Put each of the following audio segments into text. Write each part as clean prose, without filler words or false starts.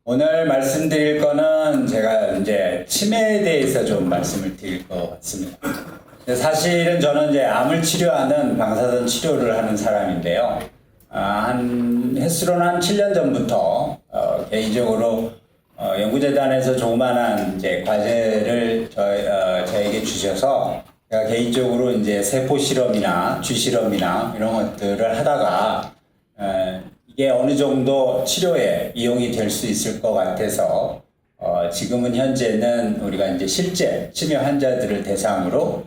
오늘 말씀드릴 거는 제가 이제 치매에 대해서 좀 말씀을 드릴 것 같습니다. 사실은 저는 이제 암을 치료하는 방사선 치료를 하는 사람인데요. 횟수로는 한 7년 전부터 개인적으로 연구재단에서 조그만한 이제 과제를 저에게 주셔서 제가 개인적으로 이제 세포 실험이나 쥐 실험이나 이런 것들을 하다가 이게 어느 정도 치료에 이용이 될 수 있을 것 같아서 지금은 현재는 우리가 이제 실제 치매 환자들을 대상으로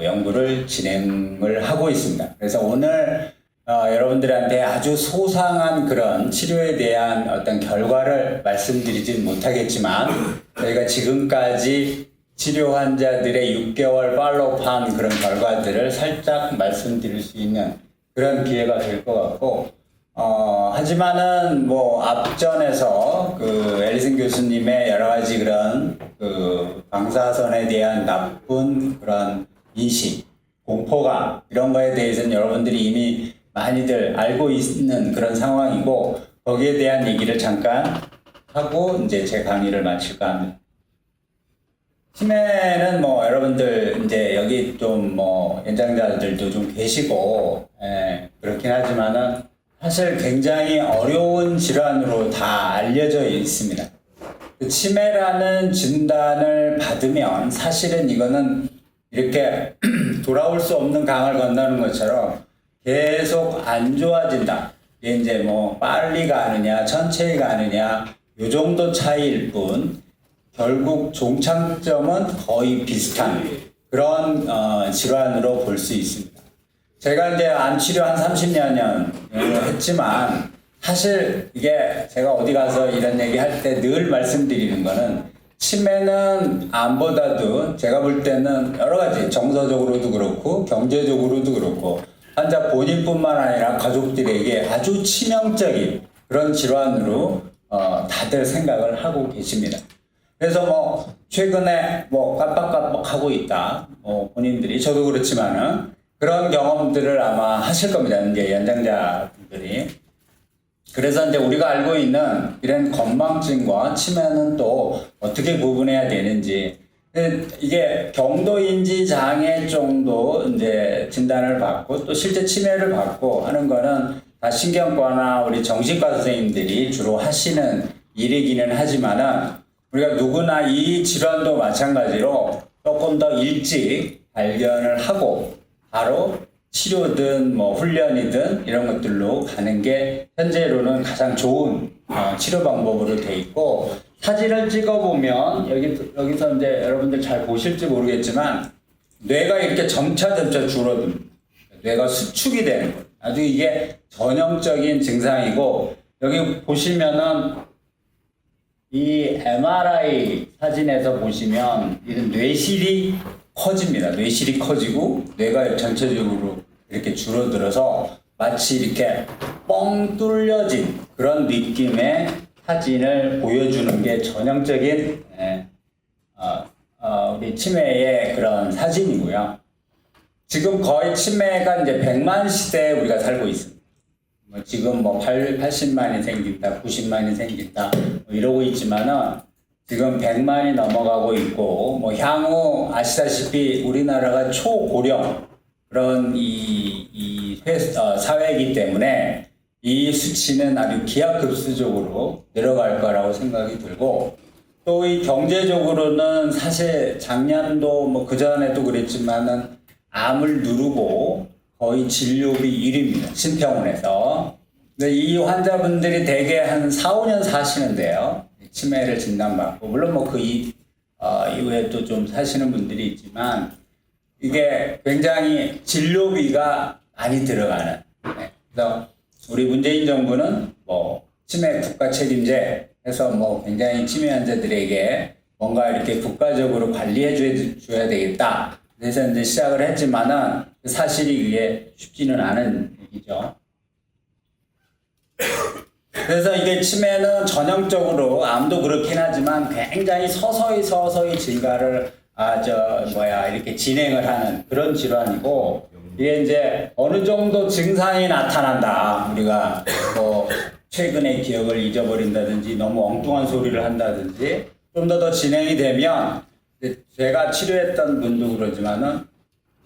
연구를 진행을 하고 있습니다. 그래서 오늘 여러분들한테 아주 소상한 그런 치료에 대한 어떤 결과를 말씀드리진 못하겠지만 저희가 지금까지 치료 환자들의 6개월 팔로우한 그런 결과들을 살짝 말씀드릴 수 있는 그런 기회가 될 것 같고 하지만은 뭐 앞전에서 그 앨리슨 교수님의 여러 가지 그런 그 방사선에 대한 나쁜 그런 인식, 공포감 이런 거에 대해서는 여러분들이 이미 많이들 알고 있는 그런 상황이고 거기에 대한 얘기를 잠깐 하고 이제 제 강의를 마칠까 합니다. 치매는 뭐 여러분들 이제 여기 좀 뭐 연장자들도 좀 계시고 그렇긴 하지만은 사실 굉장히 어려운 질환으로 다 알려져 있습니다. 치매라는 진단을 받으면 사실은 이거는 이렇게 돌아올 수 없는 강을 건너는 것처럼 계속 안 좋아진다. 이게 이제 뭐 빨리 가느냐, 천천히 가느냐, 요 정도 차이일 뿐, 결국 종착점은 거의 비슷한 그런 질환으로 볼 수 있습니다. 제가 이제 암 치료 한 30년 했지만 사실 이게 제가 어디 가서 이런 얘기 할 때 늘 말씀드리는 거는 치매는 암보다도 제가 볼 때는 여러 가지 정서적으로도 그렇고 경제적으로도 그렇고 환자 본인뿐만 아니라 가족들에게 아주 치명적인 그런 질환으로 다들 생각을 하고 계십니다. 그래서 뭐 최근에 뭐 깜빡깜빡하고 있다. 본인들이 저도 그렇지만은 그런 경험들을 아마 하실 겁니다. 이제 연장자분들이. 그래서 이제 우리가 알고 있는 이런 건망증과 치매는 또 어떻게 구분해야 되는지. 이게 경도인지 장애 정도 이제 진단을 받고 또 실제 치매를 받고 하는 거는 다 신경과나 우리 정신과 선생님들이 주로 하시는 일이기는 하지만은 우리가 누구나 이 질환도 마찬가지로 조금 더 일찍 발견을 하고 바로 치료든 뭐 훈련이든 이런 것들로 가는 게 현재로는 가장 좋은 치료 방법으로 돼 있고 사진을 찍어보면 여기서 이제 여러분들 잘 보실지 모르겠지만 뇌가 이렇게 점차 줄어듭니다. 뇌가 수축이 되는 거예요. 아주 이게 전형적인 증상이고 여기 보시면은 이 MRI 사진에서 보시면 이런 뇌실이 커집니다. 뇌실이 커지고 뇌가 전체적으로 이렇게 줄어들어서 마치 이렇게 뻥 뚫려진 그런 느낌의 사진을 보여주는 게 전형적인 우리 치매의 그런 사진이고요. 지금 거의 치매가 이제 100만 시대에 우리가 살고 있습니다. 지금 뭐 80만이 생긴다, 90만이 생긴다 뭐 이러고 있지만은 지금 100만이 넘어가고 있고 뭐 향후 아시다시피 우리나라가 초고령 그런 사회이기 때문에 이 수치는 아주 기하급수적으로 내려갈 거라고 생각이 들고 또 이 경제적으로는 사실 작년도 뭐 그전에도 그랬지만은 암을 누르고 거의 진료비 1위입니다. 신평원에서. 근데 이 환자분들이 대개 한 4, 5년 사시는데요. 치매를 진단받고 물론 뭐 그 이후에 또 좀 사시는 분들이 있지만 이게 굉장히 진료비가 많이 들어가는. 그래서 우리 문재인 정부는 뭐 치매 국가 책임제 해서 뭐 굉장히 치매 환자들에게 뭔가 이렇게 국가적으로 관리해 줘야 되겠다. 그래서 이제 시작을 했지만은 사실이 그게 쉽지는 않은 얘기죠. 그래서 이게 치매는 전형적으로 암도 그렇긴 하지만 굉장히 서서히 증가를 이렇게 진행을 하는 그런 질환이고 이게 이제 어느 정도 증상이 나타난다. 우리가 뭐 최근의 기억을 잊어버린다든지 너무 엉뚱한 소리를 한다든지 좀 더 진행이 되면 제가 치료했던 분도 그러지만은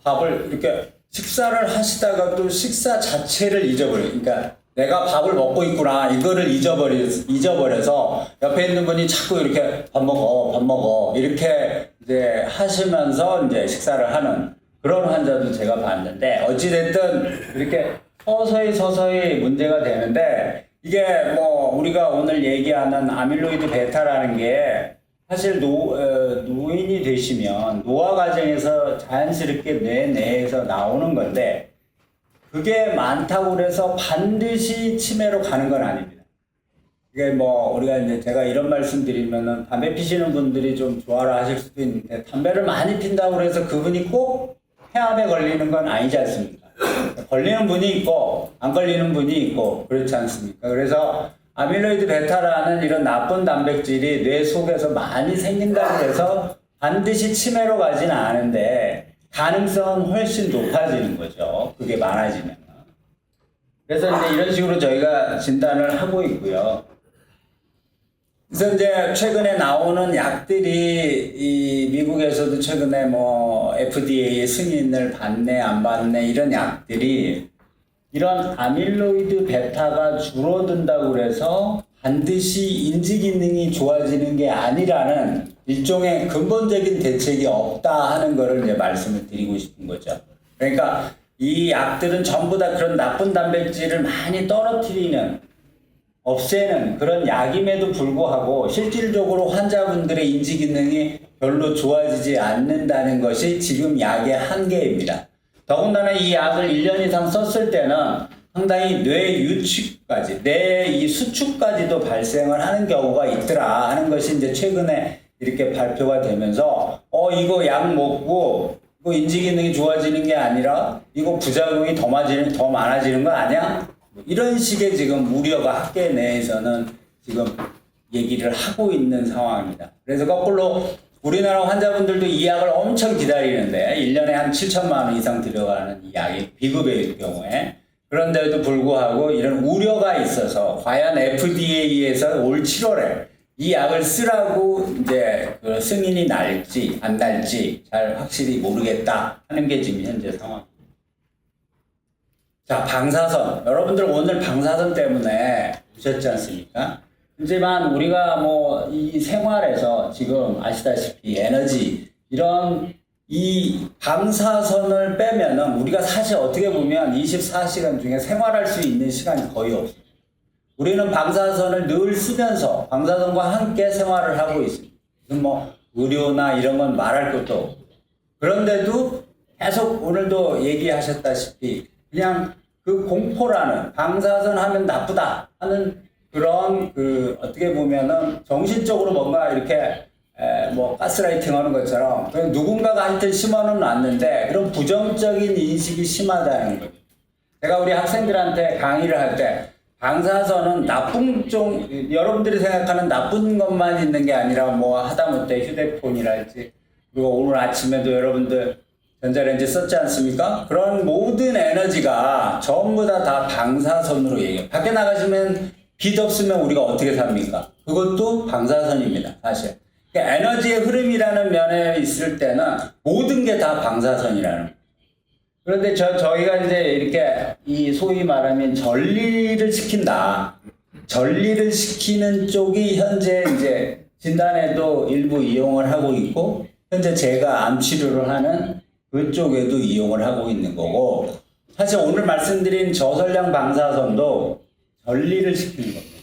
밥을 이렇게 식사를 하시다가 또 식사 자체를 잊어버려요. 그러니까 내가 밥을 먹고 있구나 이거를 잊어버려서 옆에 있는 분이 자꾸 이렇게 밥 먹어 이렇게 이제 하시면서 이제 식사를 하는 그런 환자도 제가 봤는데 어찌됐든 이렇게 서서히 문제가 되는데 이게 뭐 우리가 오늘 얘기하는 아밀로이드 베타라는 게 사실 노인이 되시면 노화 과정에서 자연스럽게 뇌 내에서 나오는 건데 그게 많다고 그래서 반드시 치매로 가는 건 아닙니다. 이게 뭐 우리가 이제 제가 이런 말씀 드리면은 담배 피시는 분들이 좀 좋아라 하실 수도 있는데 담배를 많이 핀다고 해서 그분이 꼭 폐암에 걸리는 건 아니지 않습니까? 걸리는 분이 있고 안 걸리는 분이 있고 그렇지 않습니까? 그래서 아밀로이드 베타라는 이런 나쁜 단백질이 뇌 속에서 많이 생긴다고 해서 반드시 치매로 가지는 않은데 가능성은 훨씬 높아지는 거죠. 그게 많아지면. 그래서 이제 이런 식으로 저희가 진단을 하고 있고요. 그래서 이제 최근에 나오는 약들이 이 미국에서도 최근에 뭐 FDA 승인을 받네 안 받네 이런 약들이 이런 아밀로이드 베타가 줄어든다고 그래서 반드시 인지 기능이 좋아지는 게 아니라는 일종의 근본적인 대책이 없다 하는 거를 이제 말씀을 드리고 싶은 거죠. 그러니까 이 약들은 전부 다 그런 나쁜 단백질을 많이 떨어뜨리는 없애는 그런 약임에도 불구하고 실질적으로 환자분들의 인지 기능이 별로 좋아지지 않는다는 것이 지금 약의 한계입니다. 더군다나 이 약을 1년 이상 썼을 때는 상당히 뇌 유축까지, 뇌 이 수축까지도 발생을 하는 경우가 있더라 하는 것이 이제 최근에 이렇게 발표가 되면서 이거 약 먹고 이거 인지 기능이 좋아지는 게 아니라 이거 부작용이 더 많아지는 거 아니야? 이런 식의 지금 우려가 학계 내에서는 지금 얘기를 하고 있는 상황입니다. 그래서 거꾸로 우리나라 환자분들도 이 약을 엄청 기다리는데 1년에 한 7천만 원 이상 들어가는 이 약이 비급여일 경우에 그런데도 불구하고 이런 우려가 있어서 과연 FDA에서 올 7월에 이 약을 쓰라고 이제 그 승인이 날지 안 날지 잘 확실히 모르겠다 하는 게 지금 현재 상황입니다. 자, 방사선. 여러분들 오늘 방사선 때문에 보셨지 않습니까? 하지만 우리가 뭐 이 생활에서 지금 아시다시피 에너지 이런 이 방사선을 빼면은 우리가 사실 어떻게 보면 24시간 중에 생활할 수 있는 시간이 거의 없습니다. 우리는 방사선을 늘 쓰면서 방사선과 함께 생활을 하고 있습니다. 뭐 의료나 이런 건 말할 것도 없고. 그런데도 계속 오늘도 얘기하셨다시피 그냥 그 공포라는 방사선 하면 나쁘다 하는 그런 그 어떻게 보면은 정신적으로 뭔가 이렇게 뭐 가스라이팅 하는 것처럼 누군가가 하여튼 심어는 놨는데 그런 부정적인 인식이 심하다는 거죠. 제가 우리 학생들한테 강의를 할 때 방사선은 나쁜 여러분들이 생각하는 나쁜 것만 있는 게 아니라 뭐 하다못해 휴대폰이랄지 그리고 오늘 아침에도 여러분들 전자레인지 썼지 않습니까? 그런 모든 에너지가 전부 다 방사선으로 얘기해요. 밖에 나가시면 빛 없으면 우리가 어떻게 삽니까? 그것도 방사선입니다, 사실. 그러니까 에너지의 흐름이라는 면에 있을 때는 모든 게 다 방사선이라는 거예요. 그런데 저희가 이제 이렇게 이 소위 말하면 전리를 시킨다. 전리를 시키는 쪽이 현재 이제 진단에도 일부 이용을 하고 있고, 현재 제가 암 치료를 하는 그쪽에도 이용을 하고 있는 거고, 사실 오늘 말씀드린 저설량 방사선도 전리를 시키는 겁니다.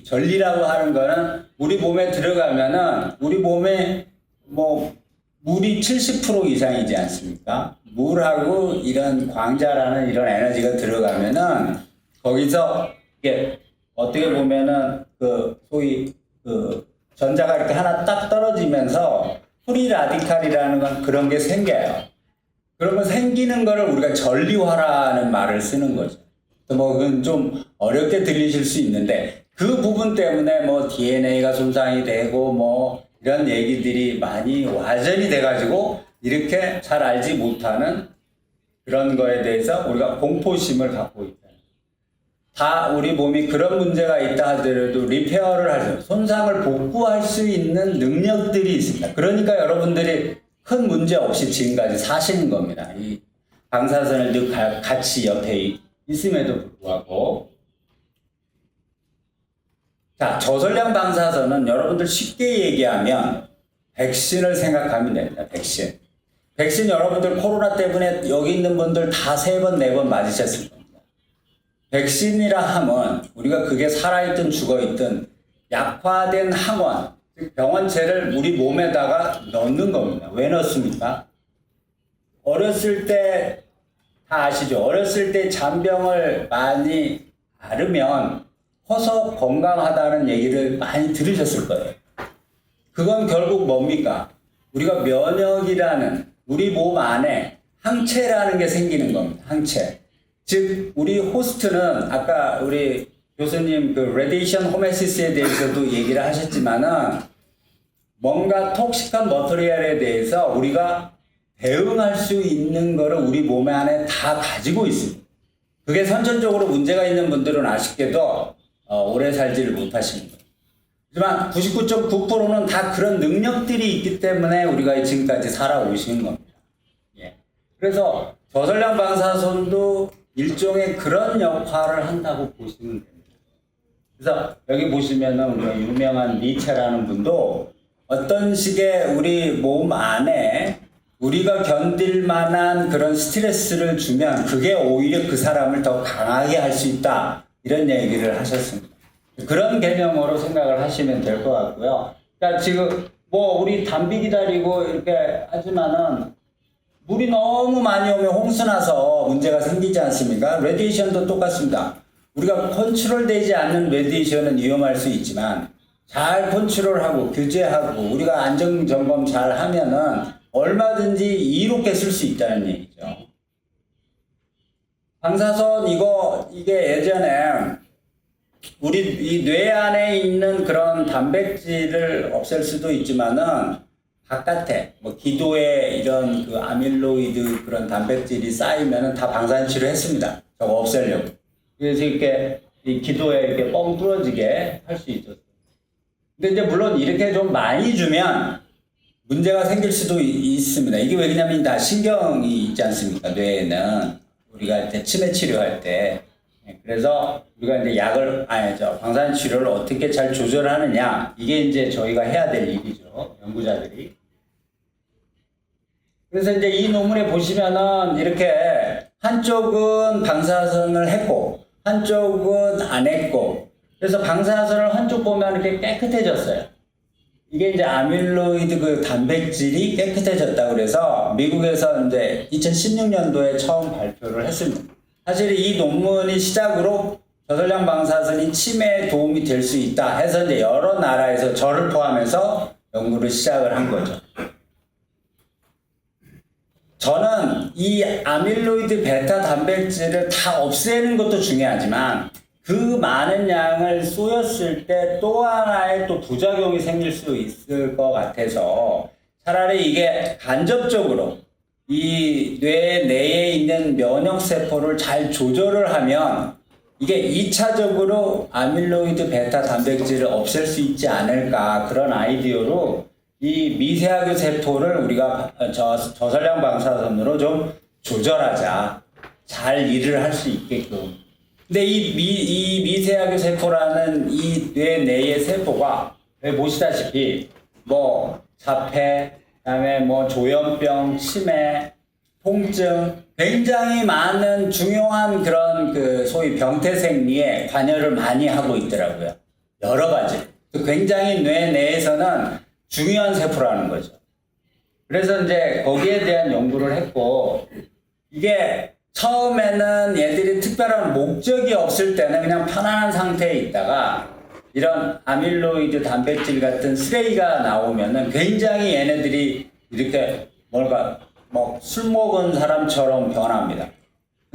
전리라고 하는 거는 우리 몸에 들어가면은 우리 몸에 뭐 물이 70% 이상이지 않습니까? 물하고 이런 광자라는 이런 에너지가 들어가면은 거기서 이게 어떻게 보면은 그 소위 그 전자가 이렇게 하나 딱 떨어지면서 프리 라디칼이라는 건 그런 게 생겨요. 그러면 생기는 거를 우리가 전리화라는 말을 쓰는 거죠. 뭐 그건 좀 어렵게 들리실 수 있는데 그 부분 때문에 뭐 DNA가 손상이 되고 뭐 이런 얘기들이 많이 와전이 돼가지고 이렇게 잘 알지 못하는 그런 거에 대해서 우리가 공포심을 갖고 있다. 다 우리 몸이 그런 문제가 있다 하더라도 리페어를 할 수, 손상을 복구할 수 있는 능력들이 있습니다. 그러니까 여러분들이 큰 문제 없이 지금까지 사시는 겁니다. 이 방사선을 늘 같이 옆에 있음에도 불구하고. 자, 저설량 방사선은 여러분들 쉽게 얘기하면 백신을 생각하면 됩니다. 백신. 백신 여러분들 코로나 때문에 여기 있는 분들 다 3번, 4번 맞으셨을 겁니다. 백신이라 하면 우리가 그게 살아있든 죽어있든 약화된 항원, 즉 병원체를 우리 몸에다가 넣는 겁니다. 왜 넣습니까? 어렸을 때 다 아시죠? 어렸을 때 잔병을 많이 앓으면 커서 건강하다는 얘기를 많이 들으셨을 거예요. 그건 결국 뭡니까? 우리가 면역이라는 우리 몸 안에 항체라는 게 생기는 겁니다. 항체. 즉 우리 호스트는 아까 우리 교수님 그 레디에이션 호메시스에 대해서도 얘기를 하셨지만은 뭔가 톡식한 머터리얼에 대해서 우리가 대응할 수 있는 거를 우리 몸 안에 다 가지고 있습니다. 그게 선천적으로 문제가 있는 분들은 아쉽게도 오래 살지를 못하시는 거예요. 하지만 99.9%는 다 그런 능력들이 있기 때문에 우리가 지금까지 살아오시는 겁니다. 예. 그래서 저설량 방사선도 일종의 그런 역할을 한다고 보시면 됩니다. 그래서 여기 보시면은 우리가 유명한 니체라는 분도 어떤 식의 우리 몸 안에 우리가 견딜 만한 그런 스트레스를 주면 그게 오히려 그 사람을 더 강하게 할 수 있다. 이런 얘기를 하셨습니다. 그런 개념으로 생각을 하시면 될 것 같고요. 그러니까 지금 뭐 우리 담비 기다리고 이렇게 하지만은 물이 너무 많이 오면 홍수나서 문제가 생기지 않습니까? 레디에이션도 똑같습니다. 우리가 컨트롤되지 않는 레디에이션은 위험할 수 있지만 잘 컨트롤하고 규제하고 우리가 안전 점검 잘 하면은 얼마든지 이롭게 쓸 수 있다는 얘기죠. 방사선 이게 예전에 우리 이 뇌 안에 있는 그런 단백질을 없앨 수도 있지만은 바깥에 뭐 기도에 이런 그 아밀로이드 그런 단백질이 쌓이면은 다 방사선 치료했습니다. 저거 없애려고. 그래서 이렇게 이 기도에 이렇게 뻥 뚫어지게 할 수 있었어요. 근데 이제 물론 이렇게 좀 많이 주면 문제가 생길 수도 있습니다. 이게 왜냐면 다 신경이 있지 않습니까? 뇌에는 우리가 이제 치매 치료할 때 그래서 우리가 이제 방사선 치료를 어떻게 잘 조절하느냐 이게 이제 저희가 해야 될 일이죠. 연구자들이. 그래서 이제 이 논문에 보시면은 이렇게 한쪽은 방사선을 했고 한쪽은 안 했고 그래서 방사선을 한쪽 보면 이렇게 깨끗해졌어요. 이게 이제 아밀로이드 그 단백질이 깨끗해졌다고 그래서 미국에서 이제 2016년도에 처음 발표를 했습니다. 사실 이 논문이 시작으로 저설량 방사선이 치매에 도움이 될 수 있다 해서 이제 여러 나라에서 저를 포함해서 연구를 시작을 한 거죠. 저는 이 아밀로이드 베타 단백질을 다 없애는 것도 중요하지만 그 많은 양을 쏘였을 때 또 하나의 또 부작용이 생길 수 있을 것 같아서 차라리 이게 간접적으로 이 뇌 내에 있는 면역세포를 잘 조절을 하면 이게 2차적으로 아밀로이드 베타 단백질을 없앨 수 있지 않을까 그런 아이디어로 이 미세하게 세포를 우리가 저설량 방사선으로 좀 조절하자. 잘 일을 할 수 있게끔. 근데 이 미세하게 세포라는 이 뇌 내의 세포가 보시다시피 뭐 자폐, 그다음에 뭐 조현병, 치매, 통증 굉장히 많은 중요한 그런 그 소위 병태 생리에 관여를 많이 하고 있더라고요. 여러 가지. 굉장히 뇌 내에서는 중요한 세포라는 거죠. 그래서 이제 거기에 대한 연구를 했고 이게 처음에는 얘들이 특별한 목적이 없을 때는 그냥 편안한 상태에 있다가 이런 아밀로이드 단백질 같은 쓰레기가 나오면은 굉장히 얘네들이 이렇게 술 먹은 사람처럼 변합니다.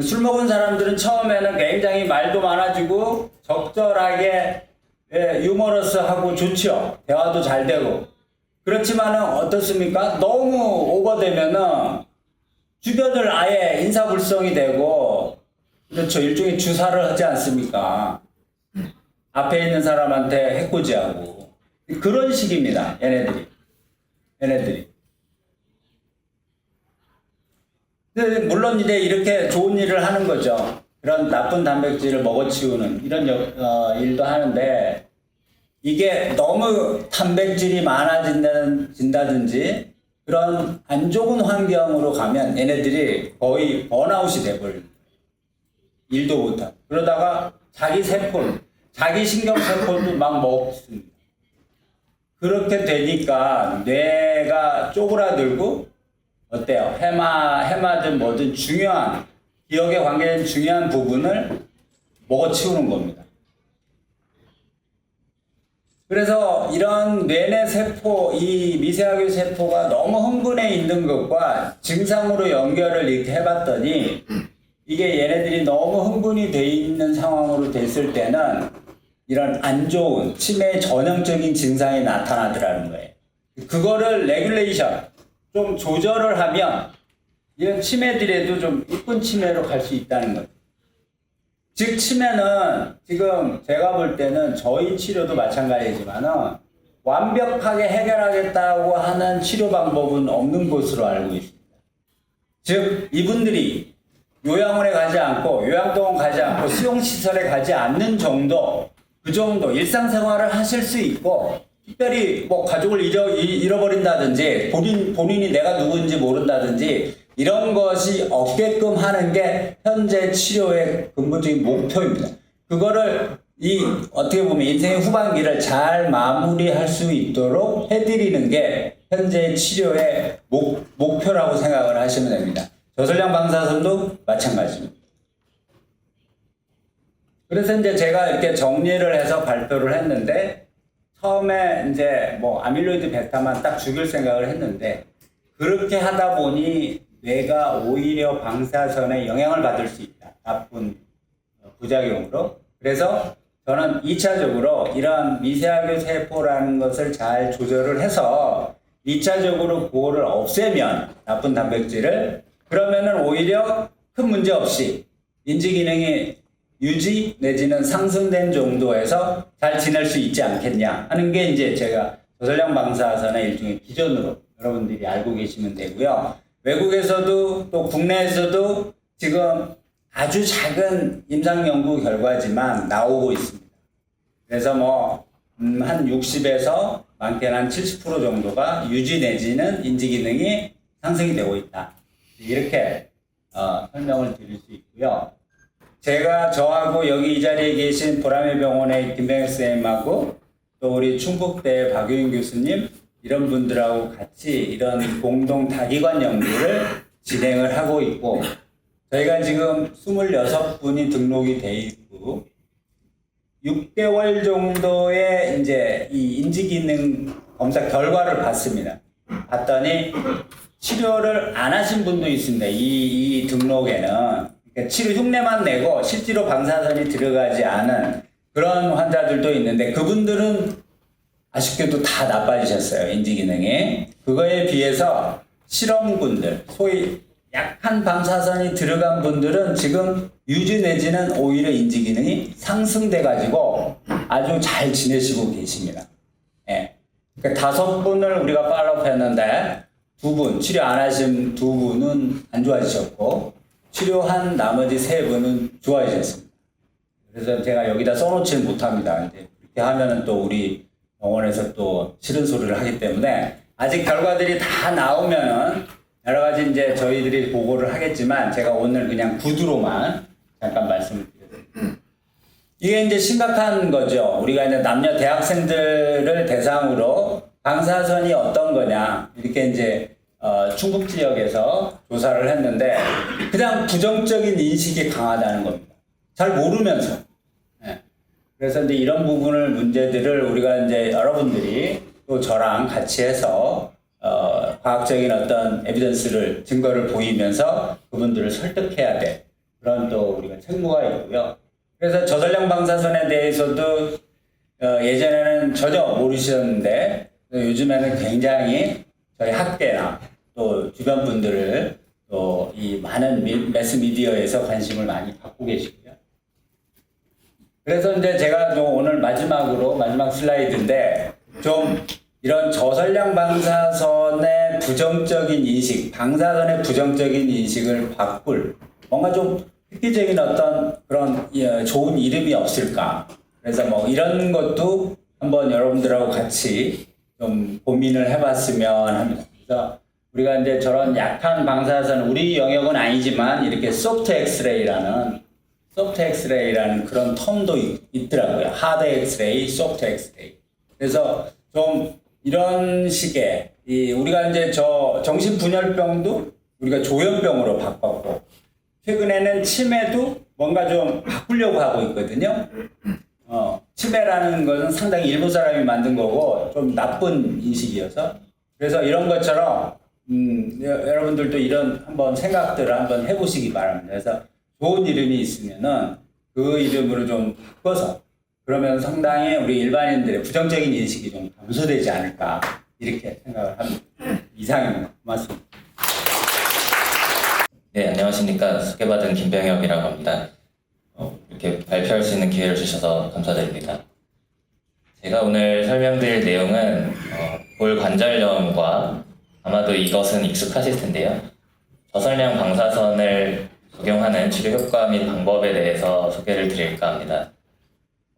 술 먹은 사람들은 처음에는 굉장히 말도 많아지고 적절하게 유머러스하고 좋죠. 대화도 잘 되고. 그렇지만은 어떻습니까? 너무 오버되면은 주변을 아예 인사불성이 되고 그렇죠. 일종의 주사를 하지 않습니까? 앞에 있는 사람한테 해코지하고. 그런 식입니다. 얘네들이. 근데 물론 이제 이렇게 좋은 일을 하는 거죠. 그런 나쁜 단백질을 먹어치우는 이런 일도 하는데, 이게 너무 단백질이 많아진다든지 그런 안 좋은 환경으로 가면 얘네들이 거의 번아웃이 돼버립니다. 일도 못하고. 그러다가 자기 신경세포도 막 먹습니다. 그렇게 되니까 뇌가 쪼그라들고, 어때요? 해마든 뭐든 기억에 관계된 중요한 부분을 먹어치우는 겁니다. 그래서 이런 뇌내 세포, 이 미세하게 세포가 너무 흥분해 있는 것과 증상으로 연결을 이렇게 해봤더니, 이게 얘네들이 너무 흥분이 돼 있는 상황으로 됐을 때는 이런 안 좋은 치매의 전형적인 증상이 나타나더라는 거예요. 그거를 레귤레이션, 좀 조절을 하면 이런 치매들에도 좀 이쁜 치매로 갈 수 있다는 거예요. 즉 치매는 지금 제가 볼 때는 저희 치료도 마찬가지지만은 완벽하게 해결하겠다고 하는 치료 방법은 없는 것으로 알고 있습니다. 즉 이분들이 요양원에 가지 않고 요양병원 가지 않고 수용시설에 가지 않는 정도, 그 정도 일상생활을 하실 수 있고, 특별히 뭐 가족을 잃어버린다든지 본인이 내가 누구인지 모른다든지 이런 것이 없게끔 하는 게 현재 치료의 근본적인 목표입니다. 그거를 어떻게 보면 인생의 후반기를 잘 마무리할 수 있도록 해드리는 게 현재 치료의 목표라고 생각을 하시면 됩니다. 저설량 방사선도 마찬가지입니다. 그래서 이제 제가 이렇게 정리를 해서 발표를 했는데, 처음에 이제 뭐 아밀로이드 베타만 딱 죽일 생각을 했는데, 그렇게 하다 보니 뇌가 오히려 방사선에 영향을 받을 수 있다. 나쁜 부작용으로. 그래서 저는 2차적으로 이런 미세하게 세포라는 것을 잘 조절을 해서 2차적으로 그거를 없애면, 나쁜 단백질을, 그러면은 오히려 큰 문제 없이 인지 기능이 유지 내지는 상승된 정도에서 잘 지낼 수 있지 않겠냐 하는 게 이제 제가 저설량 방사선의 일종의 기존으로 여러분들이 알고 계시면 되고요. 외국에서도 또 국내에서도 지금 아주 작은 임상 연구 결과지만 나오고 있습니다. 그래서 뭐 한 60에서 많게는 한 70% 정도가 유지 내지는 인지 기능이 상승이 되고 있다. 이렇게 설명을 드릴 수 있고요. 제가 저하고 여기 이 자리에 계신 보라매 병원의 김병혁 선생님하고 또 우리 충북대 박유인 교수님, 이런 분들하고 같이 이런 공동 다기관 연구를 진행을 하고 있고, 저희가 지금 26분이 등록이 돼 있고 6개월 정도의 이제 이 인지기능 검사 결과를 봤습니다. 봤더니 치료를 안 하신 분도 있습니다. 이 등록에는. 그러니까 치료 흉내만 내고 실제로 방사선이 들어가지 않은 그런 환자들도 있는데, 그분들은 아쉽게도 다 나빠지셨어요. 인지기능이. 그거에 비해서 실험군들, 소위 약한 방사선이 들어간 분들은 지금 유지 내지는 오히려 인지기능이 상승돼 가지고 아주 잘 지내시고 계십니다. 예. 그러니까 5분을 우리가 팔로우 했는데 2분, 치료 안 하신 2분은 안 좋아지셨고, 치료한 나머지 3분은 좋아지셨습니다. 그래서 제가 여기다 써놓지는 못합니다. 이제 그렇게 하면은 또 우리 병원에서 또 싫은 소리를 하기 때문에, 아직 결과들이 다 나오면은 여러 가지 이제 저희들이 보고를 하겠지만, 제가 오늘 그냥 구두로만 잠깐 말씀을 드렸습니다. 이게 이제 심각한 거죠. 우리가 이제 남녀 대학생들을 대상으로 방사선이 어떤 거냐, 이렇게 이제 충북 지역에서 조사를 했는데, 그냥 부정적인 인식이 강하다는 겁니다. 잘 모르면서. 네. 그래서 이제 이런 문제들을 우리가 이제 여러분들이 또 저랑 같이 해서 과학적인 어떤 에비던스를, 증거를 보이면서 그분들을 설득해야 돼. 그런 또 우리가 책무가 있고요. 그래서 저설량 방사선에 대해서도 예전에는 전혀 모르셨는데 요즘에는 굉장히 저희 학계나 또 주변 분들을 또 이 많은 매스 미디어에서 관심을 많이 갖고 계시고요. 그래서 이제 제가 좀 오늘 마지막 슬라이드인데 좀 이런 저선량 방사선의 부정적인 인식, 방사선의 부정적인 인식을 바꿀 뭔가 좀 획기적인 어떤 그런 좋은 이름이 없을까. 그래서 뭐 이런 것도 한번 여러분들하고 같이 좀 고민을 해봤으면 합니다. 그래서 우리가 이제 저런 약한 방사선, 우리 영역은 아니지만 이렇게 소프트 엑스레이라는 그런 텀도 있더라고요. 하드 엑스레이, 소프트 엑스레이. 그래서 좀 이런 식의 우리가 이제 저 정신분열병도 우리가 조현병으로 바꿨고 최근에는 치매도 뭔가 좀 바꾸려고 하고 있거든요. 치매라는 것은 상당히 일본 사람이 만든 거고 좀 나쁜 인식이어서 그래서 이런 것처럼 여러분들도 이런 한번 생각들을 한번 해보시기 바랍니다. 그래서 좋은 이름이 있으면은 그 이름으로 좀 바꿔서 그러면 상당히 우리 일반인들의 부정적인 인식이 좀 감소되지 않을까 이렇게 생각을 합니다. 이상입니다. 고맙습니다. 네, 안녕하십니까. 소개받은 김병혁이라고 합니다. 이렇게 발표할 수 있는 기회를 주셔서 감사드립니다. 제가 오늘 설명드릴 내용은 골관절염과 아마도 이것은 익숙하실 텐데요. 저선량 방사선을 적용하는 치료 효과 및 방법에 대해서 소개를 드릴까 합니다.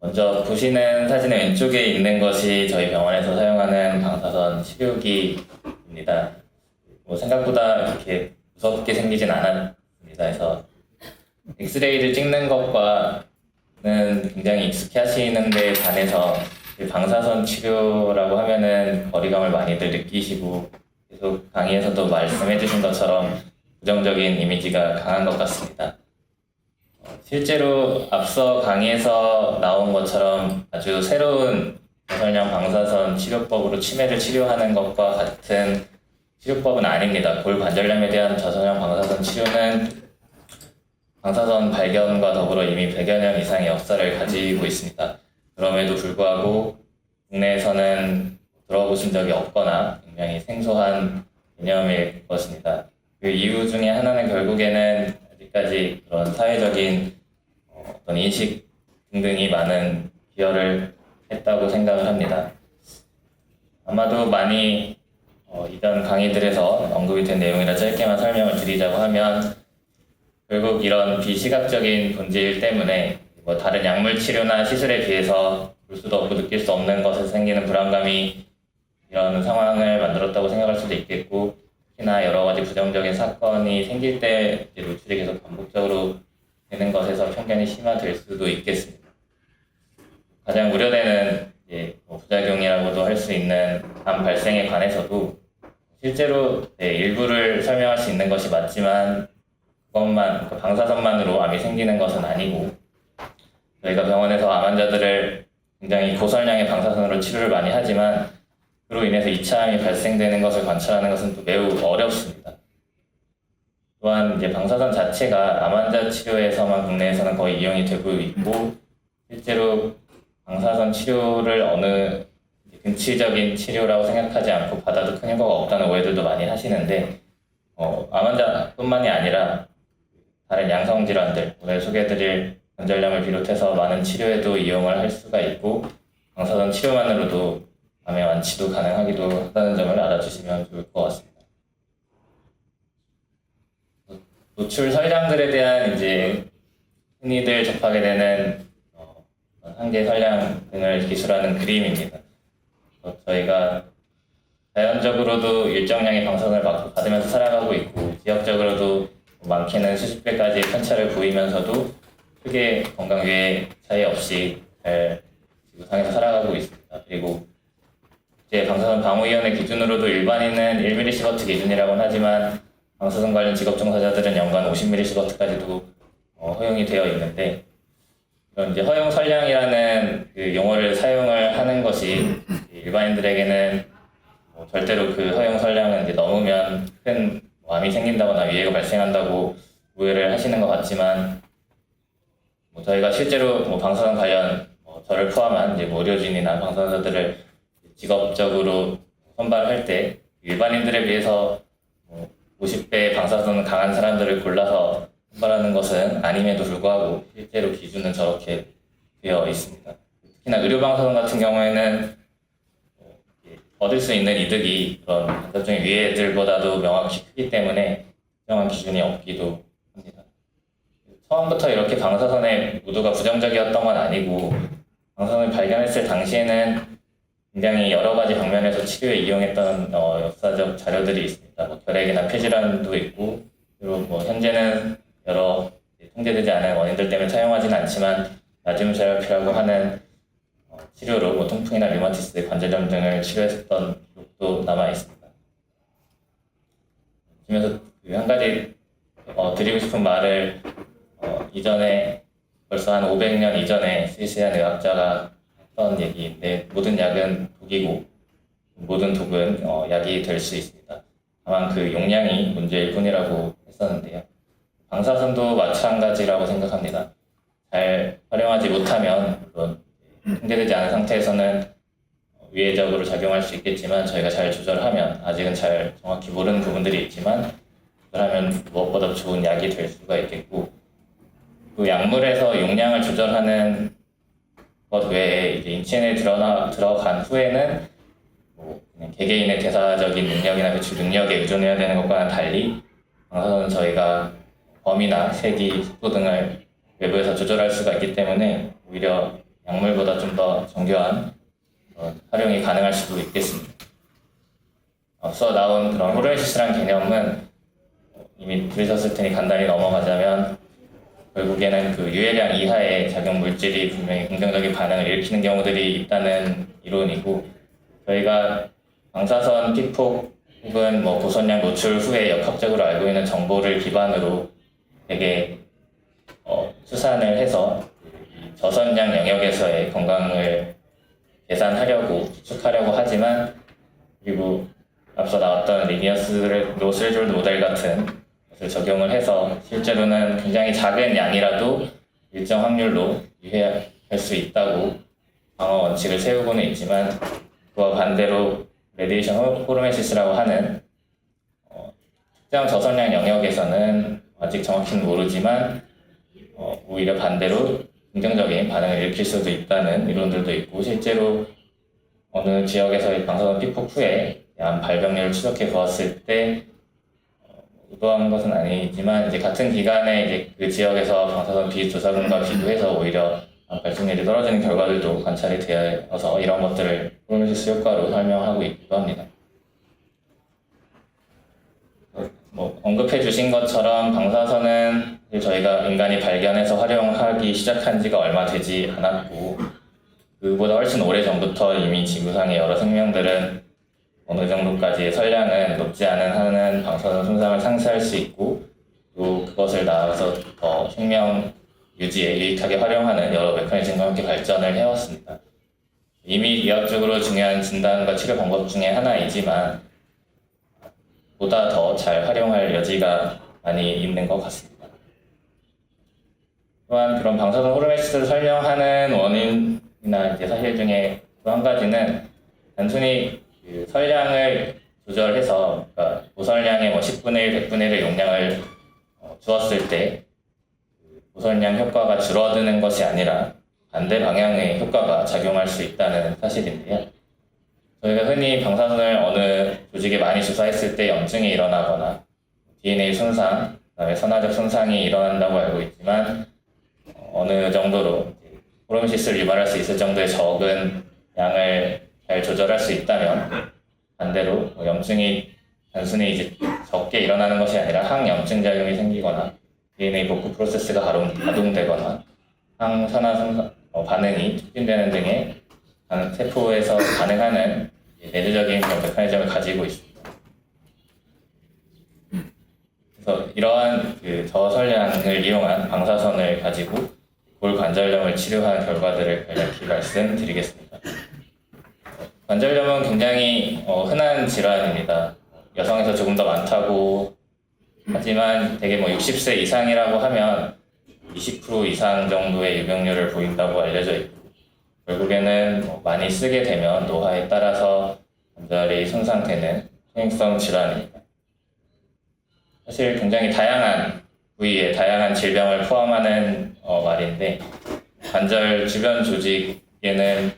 먼저 보시는 사진의 왼쪽에 있는 것이 저희 병원에서 사용하는 방사선 치료기입니다. 생각보다 이렇게 무섭게 생기진 않았습니다. 그래서 엑스레이를 찍는 것과는 굉장히 익숙해 하시는 데 반해서 방사선 치료라고 하면은 거리감을 많이들 느끼시고 계속 강의에서도 말씀해 주신 것처럼 부정적인 이미지가 강한 것 같습니다. 실제로 앞서 강의에서 나온 것처럼 아주 새로운 저선량 방사선 치료법으로 치매를 치료하는 것과 같은 치료법은 아닙니다. 골관절염에 대한 저선량 방사선 치료는 방사선 발견과 더불어 이미 100여 년 이상의 역사를 가지고 있습니다. 그럼에도 불구하고 국내에서는 들어보신 적이 없거나 굉장히 생소한 개념일 것입니다. 그 이유 중에 하나는 결국에는 아직까지 그런 사회적인 어떤 인식 등등이 많은 기여를 했다고 생각을 합니다. 아마도 많이 이전 강의들에서 언급이 된 내용이라 짧게만 설명을 드리자고 하면 결국 이런 비시각적인 본질 때문에 다른 약물 치료나 시술에 비해서 볼 수도 없고 느낄 수 없는 것에서 생기는 불안감이 이런 상황을 만들었다고 생각할 수도 있겠고 특히나 여러 가지 부정적인 사건이 생길 때 노출이 계속 반복적으로 되는 것에서 편견이 심화될 수도 있겠습니다. 가장 우려되는 부작용이라고도 할 수 있는 암 발생에 관해서도 실제로 일부를 설명할 수 있는 것이 맞지만 그것만 방사선만으로 암이 생기는 것은 아니고 저희가 병원에서 암 환자들을 굉장히 고설량의 방사선으로 치료를 많이 하지만 그로 인해서 2차 암이 발생되는 것을 관찰하는 것은 또 매우 어렵습니다. 또한 방사선 자체가 암 환자 치료에서만 국내에서는 거의 이용이 되고 있고 실제로 방사선 치료를 어느 근치적인 치료라고 생각하지 않고 받아도 큰 효과가 없다는 오해들도 많이 하시는데 암 환자뿐만이 아니라 다른 양성 질환들, 오늘 소개해드릴 관절염을 비롯해서 많은 치료에도 이용을 할 수가 있고 방사선 치료만으로도 암의 완치도 가능하기도 하다는 점을 알아주시면 좋을 것 같습니다. 노출 설량들에 대한 흔히들 접하게 되는 한계 설량 등을 기술하는 그림입니다. 저희가 자연적으로도 일정량의 방사선을 받으면서 살아가고 있고 지역적으로도 많게는 수십 배까지의 편차를 보이면서도 크게 건강 외에 차이 없이 잘 지구상에서 살아가고 있습니다. 그리고 방사선 방호위원회 기준으로도 일반인은 1mSv 기준이라고는 하지만 방사선 관련 직업 종사자들은 연간 50mSv까지도 허용이 되어 있는데 이런 허용 설량이라는 그 용어를 사용을 하는 것이 일반인들에게는 절대로 그 허용 설량은 넘으면 큰 암이 생긴다거나 위해가 발생한다고 오해를 하시는 것 같지만 저희가 실제로 방사선 관련 저를 포함한 의료진이나 방사선자들을 직업적으로 선발할 때 일반인들에 비해서 50대 방사선 강한 사람들을 골라서 선발하는 것은 아님에도 불구하고 실제로 기준은 저렇게 되어 있습니다. 특히나 의료 방사선 같은 경우에는 얻을 수 있는 이득이 그런 간접적인 위해들보다도 명확히 크기 때문에 특정한 기준이 없기도 합니다. 처음부터 이렇게 방사선에 모두가 부정적이었던 건 아니고 방사선을 발견했을 당시에는 굉장히 여러 가지 방면에서 치료에 이용했던 역사적 자료들이 있습니다. 뭐 결핵이나 폐질환도 있고 그리고 뭐 현재는 여러 통제되지 않은 원인들 때문에 사용하지는 않지만 나듐 세라피라고 하는 치료로 뭐 통풍이나 류마티스, 관절염 등을 치료했었던 기록도 남아 있습니다. 그러면서 한 가지 드리고 싶은 말을 이전에 벌써 한 500년 이전에 스위스한 의학자가 했던 얘기인데 모든 약은 독이고 모든 독은 약이 될 수 있습니다. 다만 그 용량이 문제일 뿐이라고 했었는데요. 방사선도 마찬가지라고 생각합니다. 잘 활용하지 못하면 물론 통제되지 않은 상태에서는 위해적으로 작용할 수 있겠지만 저희가 잘 조절하면 아직은 잘 정확히 모르는 부분들이 있지만 조절하면 무엇보다 좋은 약이 될 수가 있겠고 그 약물에서 용량을 조절하는 것 외에 이제 인체 내에 들어간 후에는 뭐 그냥 개개인의 대사적인 능력이나 배출 능력에 의존해야 되는 것과는 달리 방사선은 저희가 범위나 색이, 속도 등을 외부에서 조절할 수가 있기 때문에 오히려 약물보다 좀 더 정교한 활용이 가능할 수도 있겠습니다. 앞서 나온 그런 호르메시스라는 개념은 이미 들으셨을 테니 간단히 넘어가자면 결국에는 그 유해량 이하의 작용 물질이 분명히 긍정적인 반응을 일으키는 경우들이 있다는 이론이고 저희가 방사선 피폭 혹은 뭐 고선량 노출 후에 역학적으로 알고 있는 정보를 기반으로 되게 추산을 해서 저선량 영역에서의 건강을 계산하려고 추측하려고 하지만 그리고 앞서 나왔던 리니어스로스레졸드 모델 같은 것을 적용을 해서 실제로는 굉장히 작은 양이라도 일정 확률로 유해할 수 있다고 방어 원칙을 세우고는 있지만 그와 반대로 레디에이션 호르메시스라고 하는 특정 저선량 영역에서는 아직 정확히는 모르지만 오히려 반대로 긍정적인 반응을 일으킬 수도 있다는 이론들도 있고 실제로 어느 지역에서의 방사선 피폭 후에 암 발병률을 추적해 보았을 때 의도한 것은 아니지만 이제 같은 기간에 이제 그 지역에서 방사선 비조사군과 비교해서 오히려 암 발생률이 떨어지는 결과들도 관찰이 되어서 이런 것들을 호르메시스 효과로 설명하고 있기도 합니다. 뭐 언급해 주신 것처럼 방사선은 저희가 인간이 발견해서 활용하기 시작한 지가 얼마 되지 않았고 그보다 훨씬 오래 전부터 이미 지구상의 여러 생명들은 어느 정도까지의 선량은 높지 않은 한은 방사선 손상을 상쇄할 수 있고 또 그것을 나아가서 더 생명 유지에 유익하게 활용하는 여러 메커니즘과 함께 발전을 해왔습니다. 이미 의학적으로 중요한 진단과 치료 방법 중에 하나이지만 보다 더 잘 활용할 여지가 많이 있는 것 같습니다. 또한 그런 방사선 호르메시스를 설명하는 원인이나 이제 사실 중에 또 한 가지는 단순히 그 설량을 조절해서 그러니까 고설량의 뭐 10분의 1, 100분의 1의 용량을 주었을 때 고설량 효과가 줄어드는 것이 아니라 반대 방향의 효과가 작용할 수 있다는 사실인데요. 저희가 흔히 방사선을 어느 조직에 많이 주사했을 때 염증이 일어나거나 DNA 손상, 그다음에 선화적 손상이 일어난다고 알고 있지만 어느 정도로 호르메시스를 유발할 수 있을 정도의 적은 양을 잘 조절할 수 있다면 반대로 염증이 단순히 이제 적게 일어나는 것이 아니라 항염증 작용이 생기거나 DNA 복구 프로세스가 가동되거나 항산화 손상 반응이 촉진되는 등의 세포에서 반응하는 내재적인 그런 메커니즘을 가지고 있습니다. 그래서 이러한 그 저설량을 이용한 방사선을 가지고 골관절염을 치료한 결과들을 간략히 말씀드리겠습니다. 관절염은 굉장히 흔한 질환입니다. 여성에서 조금 더 많다고 하지만 대개 뭐 60세 이상이라고 하면 20% 이상 정도의 유병률을 보인다고 알려져 있고 결국에는 많이 쓰게 되면 노화에 따라서 관절이 손상되는 퇴행성 질환입니다. 사실 굉장히 다양한 부위에 다양한 질병을 포함하는 말인데 관절 주변 조직에는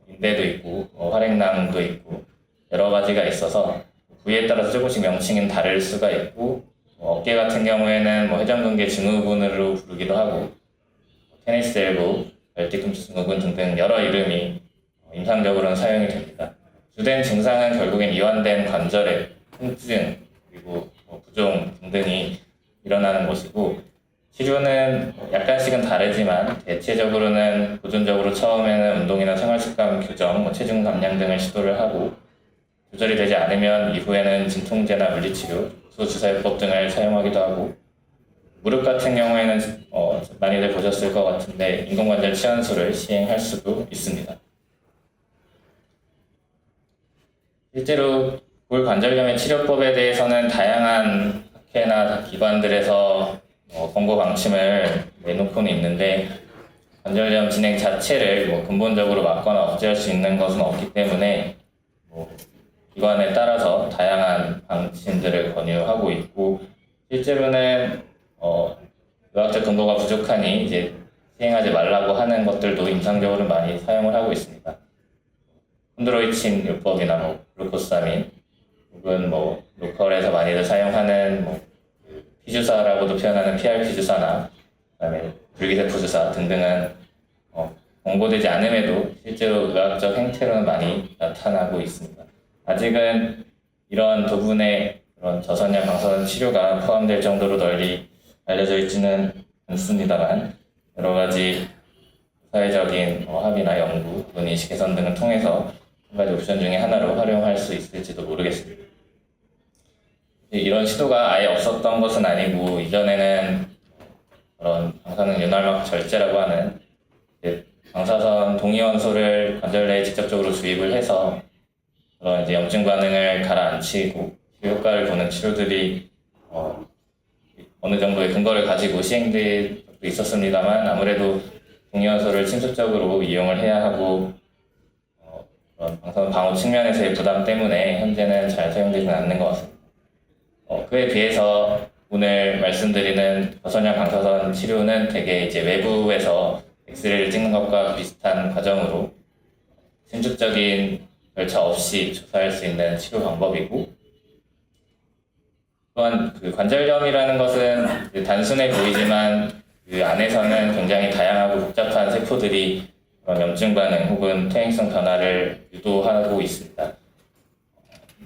인대도 있고 활액낭도 있고 여러 가지가 있어서 부위에 따라서 조금씩 명칭은 다를 수가 있고 어깨 같은 경우에는 회전근개 증후군으로 부르기도 하고 테니스 엘보, 발뒤꿈치 증후군 등등 여러 이름이 임상적으로는 사용이 됩니다. 주된 증상은 결국엔 이완된 관절의 통증 그리고 부종 등등이 일어나는 것이고 치료는 약간씩은 다르지만 대체적으로는 보존적으로 처음에는 운동이나 생활습관 교정, 체중 감량 등을 시도를 하고 조절이 되지 않으면 이후에는 진통제나 물리치료, 소주사요법 등을 사용하기도 하고 무릎 같은 경우에는 많이들 보셨을 것 같은데 인공관절 치환술을 시행할 수도 있습니다. 실제로 골관절염의 치료법에 대해서는 다양한 학회나 기관들에서 권고 방침을 내놓고는 있는데 관절염 진행 자체를 근본적으로 막거나 억제할 수 있는 것은 없기 때문에 기관에 따라서 다양한 방침들을 권유하고 있고 실제로는 의학적 근거가 부족하니 이제 시행하지 말라고 하는 것들도 임상적으로 많이 사용을 하고 있습니다. 콘드로이친 요법이나 글루코사민 혹은 로컬에서 많이들 사용하는 피주사라고도 표현하는 PRP 주사나 그다음에 불기세포 주사 등등은 권고되지 않음에도 실제로 의학적 행태로는 많이 나타나고 있습니다. 아직은 이런 부분에 그런 저선형 방사선 치료가 포함될 정도로 널리 알려져 있지는 않습니다만 여러 가지 사회적인 합의나 연구 혹은 인식 개선 등을 통해서 한 가지 옵션 중에 하나로 활용할 수 있을지도 모르겠습니다. 이런 시도가 아예 없었던 것은 아니고 이전에는 그런 방사능 윤활막 절제라고 하는 방사선 동위원소를 관절 내에 직접적으로 주입을 해서 그런 이제 염증 반응을 가라앉히고 치료 효과를 보는 치료들이 어느 정도의 근거를 가지고 시행된 적도 있었습니다만 아무래도 동위원소를 침습적으로 이용을 해야 하고 그런 방사선 방호 측면에서의 부담 때문에 현재는 잘 사용되지는 않는 것 같습니다. 그에 비해서 오늘 말씀드리는 저선형 방사선 치료는 대개 이제 외부에서 엑스레이를 찍는 것과 비슷한 과정으로 침습적인 절차 없이 조사할 수 있는 치료 방법이고 또한 그 관절염이라는 것은 단순해 보이지만 그 안에서는 굉장히 다양하고 복잡한 세포들이 그런 염증 반응 혹은 퇴행성 변화를 유도하고 있습니다.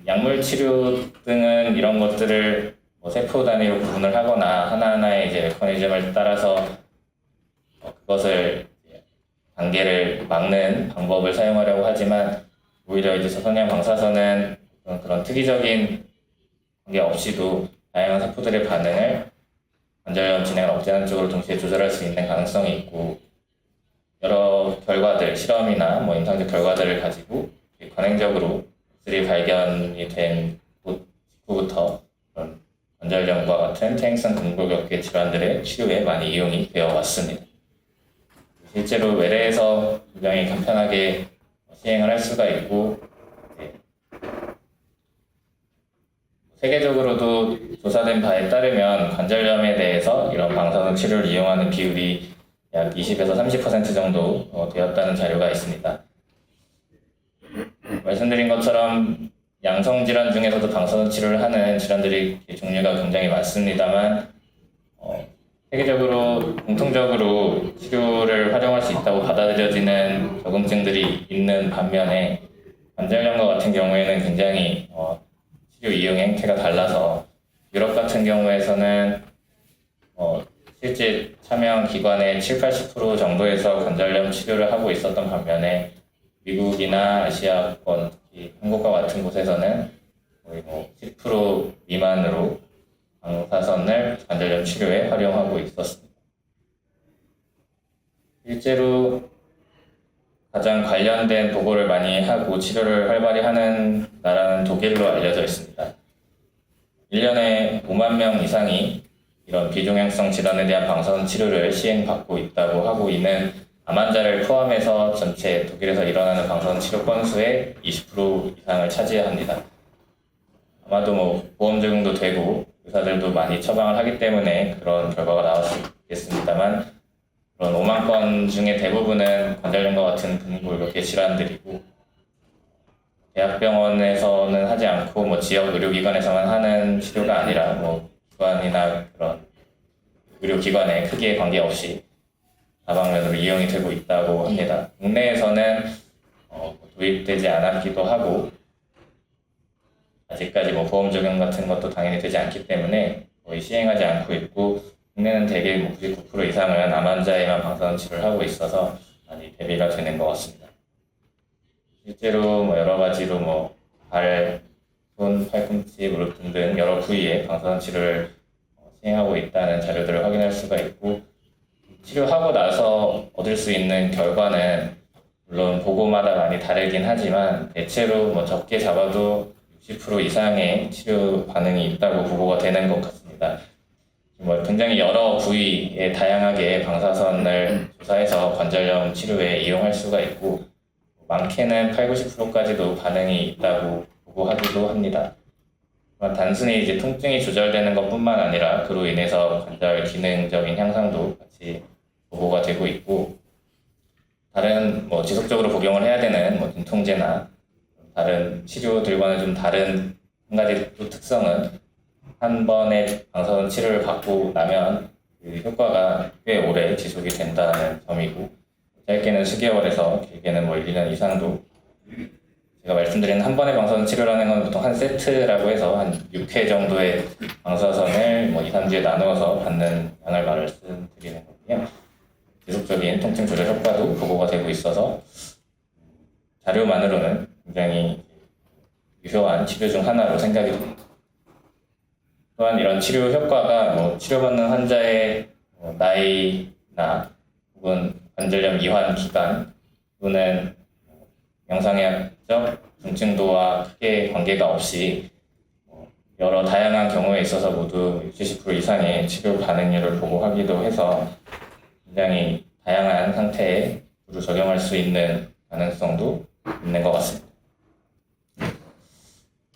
약물 치료 등은 이런 것들을 세포 단위로 구분을 하거나 하나하나의 이제 메커니즘을 따라서 그것을 단계를 막는 방법을 사용하려고 하지만 오히려 이제 저선형 방사선은 그런 특이적인 관계 없이도 다양한 세포들의 반응을 관절염 진행을 억제하는 쪽으로 동시에 조절할 수 있는 가능성이 있고 여러 결과들, 실험이나 임상적 결과들을 가지고 관행적으로 엑스레이 발견이 된 직후부터 그런 관절염과 같은 퇴행성 근골격계 질환들의 치료에 많이 이용이 되어 왔습니다. 실제로 외래에서 굉장히 간편하게 시행을 할 수가 있고 세계적으로도 조사된 바에 따르면 관절염에 대해서 이런 방사선 치료를 이용하는 비율이 약 20에서 30% 정도 되었다는 자료가 있습니다. 말씀드린 것처럼 양성 질환 중에서도 방사선 치료를 하는 질환들이 종류가 굉장히 많습니다만 세계적으로 공통적으로 치료를 활용할 수 있다고 받아들여지는 적응증들이 있는 반면에 관절염과 같은 경우에는 굉장히 치료 이용 행태가 달라서 유럽 같은 경우에서는 실제 참여한 기관의 7-80% 정도에서 관절염 치료를 하고 있었던 반면에 미국이나 아시아권, 특히 한국과 같은 곳에서는 거의 10% 미만으로 방사선을 관절염 치료에 활용하고 있었습니다. 실제로 가장 관련된 보고를 많이 하고 치료를 활발히 하는 나라는 독일로 알려져 있습니다. 1년에 5만 명 이상이 이런 비종양성 질환에 대한 방사선 치료를 시행받고 있다고 하고 있는 암 환자를 포함해서 전체 독일에서 일어나는 방사선 치료 건수의 20% 이상을 차지합니다. 아마도 보험 적용도 되고 의사들도 많이 처방을 하기 때문에 그런 결과가 나왔겠습니다만 그런 5만 건 중에 대부분은 관절염과 같은 근골격계 질환들이고 대학병원에서는 하지 않고 뭐 지역 의료기관에서만 하는 치료가 아니라 뭐 기관이나 그런 의료기관의 크기에 관계없이 다방면으로 이용이 되고 있다고 합니다. 국내에서는 도입되지 않았기도 하고 아직까지 뭐 보험 적용 같은 것도 당연히 되지 않기 때문에 거의 시행하지 않고 있고 국내는 대개 뭐 99% 이상은 암 환자에만 방사선 치료를 하고 있어서 많이 대비가 되는 것 같습니다. 실제로 뭐 여러 가지로 뭐 발, 손, 팔꿈치, 무릎 등등 여러 부위에 방사선 치료를 시행하고 있다는 자료들을 확인할 수가 있고 치료하고 나서 얻을 수 있는 결과는 물론 보고마다 많이 다르긴 하지만 대체로 뭐 적게 잡아도 60% 이상의 치료 반응이 있다고 보고가 되는 것 같습니다. 뭐 굉장히 여러 부위에 다양하게 방사선을 조사해서 관절염 치료에 이용할 수가 있고 많게는 80~90%까지도 반응이 있다고 보고하기도 합니다. 단순히 이제 통증이 조절되는 것뿐만 아니라 그로 인해서 관절 기능적인 향상도 같이 보고가 되고 있고 다른 뭐 지속적으로 복용을 해야 되는 뭐 눈통제나 다른 치료들과는 좀 다른 한 가지 또 특성은 한 번의 방사선 치료를 받고 나면 그 효과가 꽤 오래 지속이 된다는 점이고 짧게는 수개월에서 길게는 뭐 1~2년 이상도 제가 말씀드린 한 번의 방사선 치료라는 건 보통 한 세트라고 해서 한 6회 정도의 방사선을 뭐 2~3주에 나누어서 받는 양을 말씀드리는 거고요. 지속적인 통증 조절 효과도 보고가 되고 있어서 자료만으로는 굉장히 유효한 치료 중 하나로 생각이 됩니다. 또한 이런 치료 효과가 뭐 치료받는 환자의 나이나 혹은 관절염 이완 기간 또는 영상의학적 중증도와 크게 관계가 없이 여러 다양한 경우에 있어서 모두 60% 이상의 치료 반응률을 보고하기도 해서 굉장히 다양한 상태에 주로 적용할 수 있는 가능성도 있는 것 같습니다.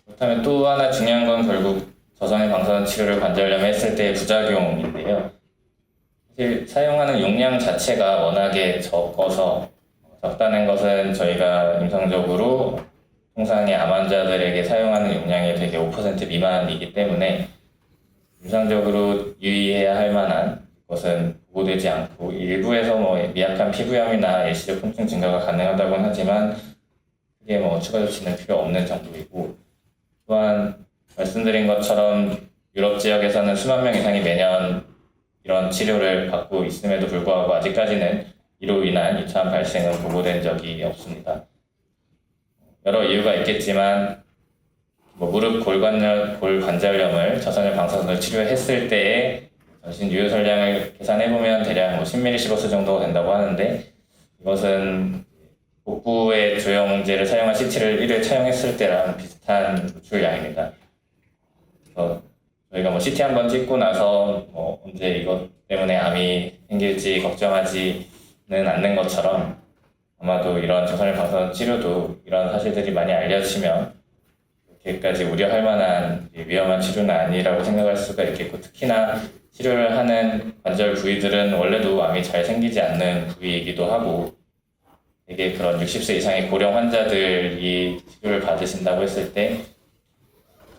그렇다면 또 하나 중요한 건 결국 저성의 방사선 치료를 관절염에 했을 때의 부작용인데요. 사실 사용하는 용량 자체가 워낙에 적어서 적다는 것은 저희가 임상적으로 통상의 암 환자들에게 사용하는 용량의 되게 5% 미만이기 때문에 임상적으로 유의해야 할 만한 것은 보고되지 않고 일부에서 뭐 미약한 피부염이나 일시적 통증 증가가 가능하다고는 하지만 크게 뭐 추가 조치는 필요 없는 정도이고 또한 말씀드린 것처럼 유럽 지역에서는 수만 명 이상이 매년 이런 치료를 받고 있음에도 불구하고 아직까지는 이로 인한 2차 발생은 보고된 적이 없습니다. 여러 이유가 있겠지만 뭐 무릎 골관절염을 저선형 방사선으로 치료했을 때의 전신 유효설량을 계산해보면 대략 뭐 10ml/s 정도가 된다고 하는데 이것은 복부의 조영제를 사용한 CT를 1회 차용했을 때랑 비슷한 노출량입니다. 그래서 저희가 뭐 CT 한번 찍고 나서 뭐 언제 이것 때문에 암이 생길지 걱정하지는 않는 것처럼 아마도 이런 저선형 방사선 치료도 이런 사실들이 많이 알려지면 그렇게까지 우려할 만한 위험한 치료는 아니라고 생각할 수가 있겠고 특히나 치료를 하는 관절 부위들은 원래도 암이 잘 생기지 않는 부위이기도 하고 되게 그런 60세 이상의 고령 환자들이 치료를 받으신다고 했을 때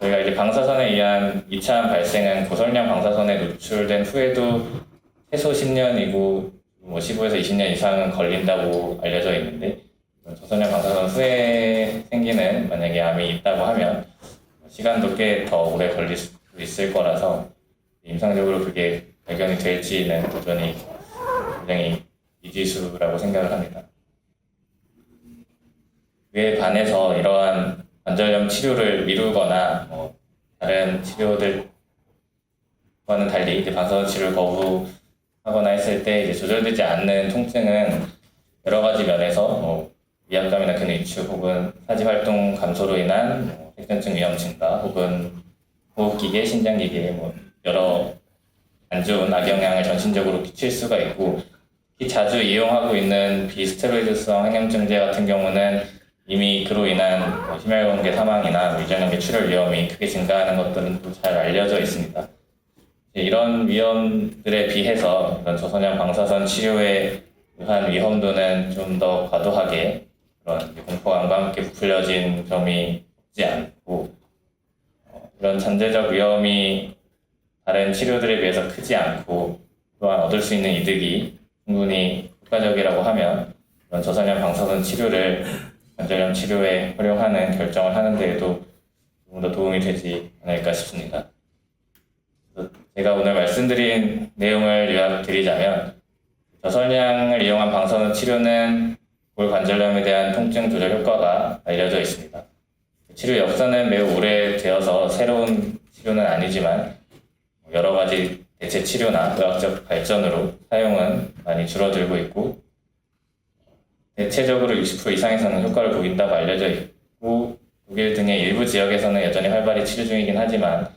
저희가 이제 방사선에 의한 2차 암 발생은 고설량 방사선에 노출된 후에도 최소 10년이고 뭐 15에서 20년 이상은 걸린다고 알려져 있는데 저설량 방사선 후에 생기는 만약에 암이 있다고 하면 시간도 꽤 더 오래 걸릴 수 있을 거라서 임상적으로 그게 발견이 될지는 여전히 굉장히 미지수라고 생각을 합니다. 그에 반해서 이러한 관절염 치료를 미루거나 다른 치료들과는 달리 이제 방사선 치료를 거부하거나 했을 때 이제 조절되지 않는 통증은 여러 가지 면에서 위압감이나 근위축 혹은 사지 활동 감소로 인한 백전증 위험 증가 혹은 호흡기계, 신장기계에 여러 안 좋은 악영향을 전신적으로 끼칠 수가 있고 특히 자주 이용하고 있는 비스테로이드성 항염증제 같은 경우는 이미 그로 인한 심혈관계 사망이나 위장관계 출혈 위험이 크게 증가하는 것들은 또 잘 알려져 있습니다. 이런 위험들에 비해서 이런 저선형 방사선 치료에 의한 위험도는 좀 더 과도하게 그런 공포감과 함께 부풀려진 점이 없지 않고 이런 잠재적 위험이 다른 치료들에 비해서 크지 않고 또한 얻을 수 있는 이득이 충분히 효과적이라고 하면 이런 저선형 방사선 치료를 관절염 치료에 활용하는 결정을 하는 데에도 조금 더 도움이 되지 않을까 싶습니다. 제가 오늘 말씀드린 내용을 요약드리자면 저선양을 이용한 방사선 치료는 골관절염에 대한 통증 조절 효과가 알려져 있습니다. 치료 역사는 매우 오래되어서 새로운 치료는 아니지만 여러 가지 대체 치료나 의학적 발전으로 사용은 많이 줄어들고 있고 대체적으로 60% 이상에서는 효과를 보인다고 알려져 있고 독일 등의 일부 지역에서는 여전히 활발히 치료 중이긴 하지만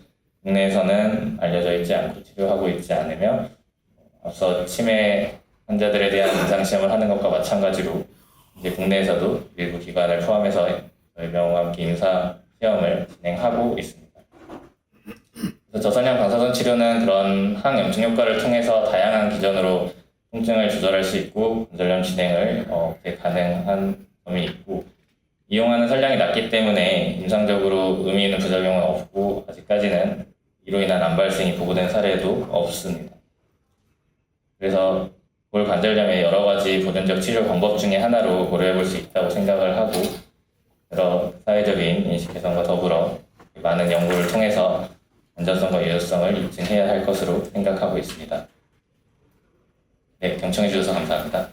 국내에서는 알려져 있지 않고 치료하고 있지 않으며 앞서 치매 환자들에 대한 임상시험을 하는 것과 마찬가지로 이제 국내에서도 일부 기관을 포함해서 저희 병원과 함께 임상시험을 진행하고 있습니다. 그래서 저선형 방사선 치료는 그런 항염증 효과를 통해서 다양한 기전으로 통증을 조절할 수 있고 관절염 진행을 가능한 점이 있고 이용하는 선량이 낮기 때문에 임상적으로 의미 있는 부작용은 없고 아직까지는 이로 인한 암 발생이 보고된 사례도 없습니다. 그래서 골관절염의 여러 가지 보존적 치료 방법 중에 하나로 고려해 볼 수 있다고 생각을 하고 여러 사회적인 인식 개선과 더불어 많은 연구를 통해서 안전성과 유효성을 입증해야 할 것으로 생각하고 있습니다. 네, 경청해 주셔서 감사합니다.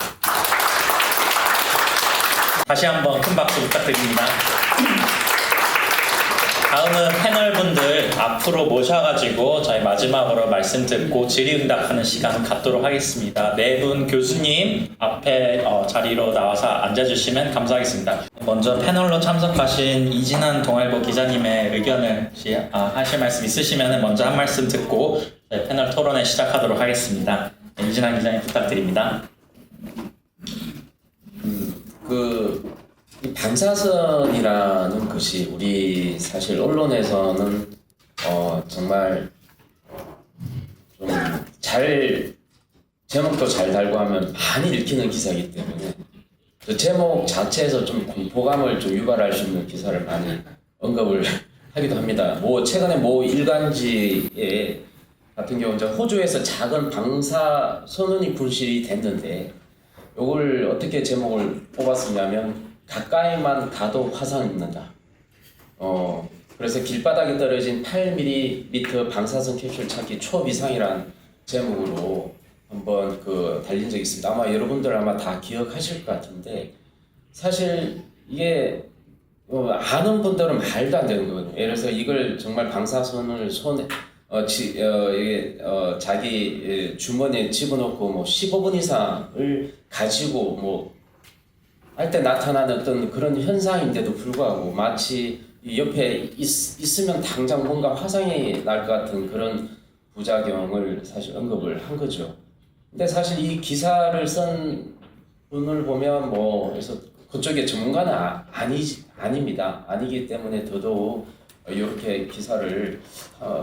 다시 한번 큰 박수 부탁드립니다. 다음은 패널분들 앞으로 모셔가지고 저희 마지막으로 말씀 듣고 질의응답하는 시간 갖도록 하겠습니다. 네 분 교수님 앞에 자리로 나와서 앉아주시면 감사하겠습니다. 먼저 패널로 참석하신 이진한 동아일보 기자님의 의견을 하실 말씀 있으시면 먼저 한 말씀 듣고 저희 패널 토론회 시작하도록 하겠습니다. 네, 이진한 기자님 부탁드립니다. 이 방사선이라는 것이 우리 사실 언론에서는 정말 좀 잘 제목도 잘 달고 하면 많이 읽히는 기사이기 때문에 그 제목 자체에서 좀 공포감을 좀 유발할 수 있는 기사를 많이 언급을 하기도 합니다. 최근에 일간지에 같은 경우 호주에서 작은 방사선운이 분실이 됐는데 이걸 어떻게 제목을 뽑았었냐면 가까이만 가도 화상이 있는다. 그래서 길바닥에 떨어진 8mm 방사선 캡슐 찾기 초비상이라는 제목으로 한번 달린 적이 있습니다. 아마 여러분들 다 기억하실 것 같은데 사실 이게 아는 분들은 말도 안 되는 거거든요. 예를 들어서 이걸 정말 방사선을 손에 자기 주머니에 집어넣고 15분 이상을 가지고 할 때 나타나는 어떤 그런 현상인데도 불구하고 마치 옆에 있으면 당장 뭔가 화상이 날 것 같은 그런 부작용을 사실 언급을 한 거죠. 근데 사실 이 기사를 쓴 분을 보면 그래서 그쪽에 전문가는 아닙니다. 아니기 때문에 더더욱 이렇게 기사를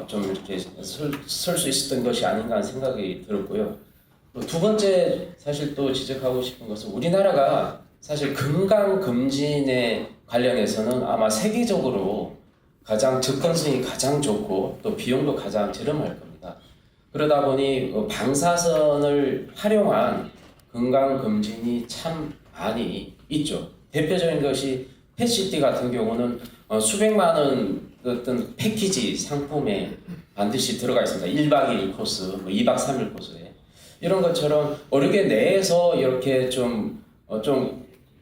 좀 이렇게 쓸 수 있었던 것이 아닌가 하는 생각이 들었고요. 두 번째 사실 또 지적하고 싶은 것은 우리나라가 사실 건강검진에 관련해서는 아마 세계적으로 가장 접근성이 가장 좋고 또 비용도 가장 저렴할 겁니다. 그러다 보니 방사선을 활용한 건강검진이 참 많이 있죠. 대표적인 것이 펫CT 같은 경우는 수백만 원 어떤 패키지 상품에 반드시 들어가 있습니다. 1박 2일 코스, 2박 3일 코스에. 이런 것처럼 의료계 내에서 이렇게 좀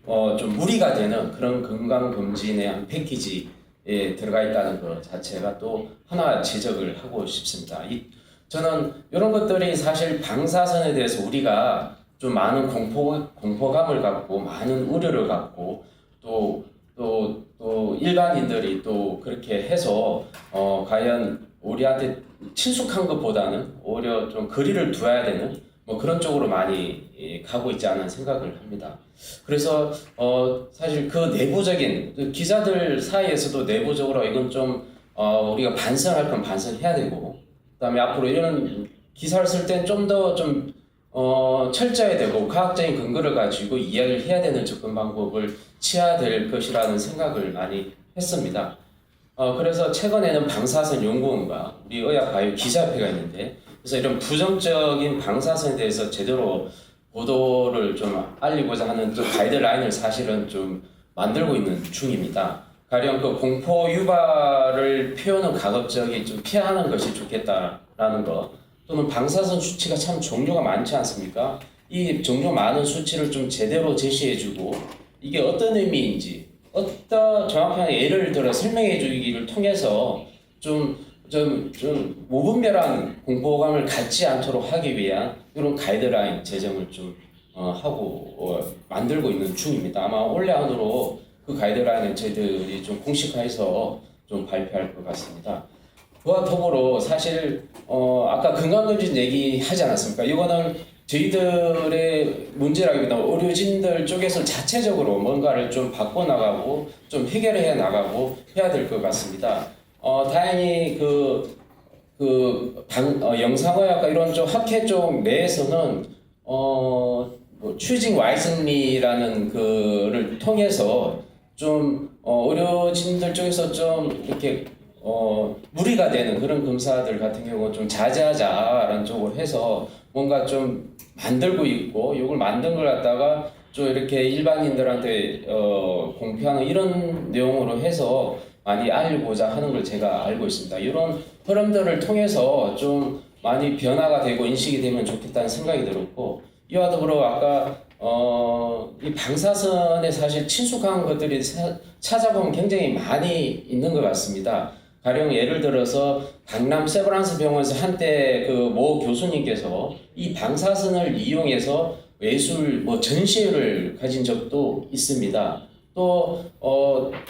무리가 되는 그런 건강검진의 한 패키지에 들어가 있다는 것 자체가 또 하나 지적을 하고 싶습니다. 저는 이런 것들이 사실 방사선에 대해서 우리가 좀 많은 공포감을 갖고 많은 우려를 갖고 또 일반인들이 또 그렇게 해서 과연 우리한테 친숙한 것보다는 오히려 좀 거리를 두어야 되는 그런 쪽으로 많이 가고 있지 않은 생각을 합니다. 그래서 사실 그 내부적인 그 기자들 사이에서도 내부적으로 이건 좀 우리가 반성할 건 반성해야 되고, 그다음에 앞으로 이런 기사를 쓸 땐 좀 더 좀 철저해야 되고 과학적인 근거를 가지고 이야기를 해야 되는 접근 방법을 취해야 될 것이라는 생각을 많이 했습니다. 그래서 최근에는 방사선 연구원과 우리 의학바이오 기자협회가 있는데, 그래서 이런 부정적인 방사선에 대해서 제대로 보도를 좀 알리고자 하는 또 가이드라인을 사실은 좀 만들고 있는 중입니다. 가령 그 공포 유발을 표현은 가급적이 좀 피하는 것이 좋겠다라는 것, 또는 방사선 수치가 참 종류가 많지 않습니까? 이 종류 많은 수치를 좀 제대로 제시해주고 이게 어떤 의미인지 어떤 정확한 예를 들어 설명해 주기를 통해서 좀 무분별한 공포감을 갖지 않도록 하기 위한 이런 가이드라인 제정을 좀 하고 만들고 있는 중입니다. 아마 올해 안으로 그 가이드라인을 저희들이 좀 공식화해서 좀 발표할 것 같습니다. 그와 더불어 사실 아까 건강검진 얘기하지 않았습니까? 이거는 저희들의 문제라기보다 의료진들 쪽에서 자체적으로 뭔가를 좀 바꿔나가고 좀 해결해 나가고 해야 될 것 같습니다. 다행히 영상의학과 이런 쪽 학회 쪽 내에서는 추징 와이슨리라는 그를 통해서 좀 의료진들 쪽에서 좀 이렇게 무리가 되는 그런 검사들 같은 경우 좀 자제하자라는 쪽으로 해서 뭔가 좀 만들고 있고, 이걸 만든 걸 갖다가 좀 이렇게 일반인들한테 공표하는 이런 내용으로 해서 많이 알리고자 하는 걸 제가 알고 있습니다. 이런 흐름들을 통해서 좀 많이 변화가 되고 인식이 되면 좋겠다는 생각이 들었고, 이와 더불어 아까 이 방사선에 사실 친숙한 것들이 찾아보면 굉장히 많이 있는 것 같습니다. 가령 예를 들어서 강남 세브란스 병원에서 한때 그 모 교수님께서 이 방사선을 이용해서 예술 전시회를 가진 적도 있습니다. 또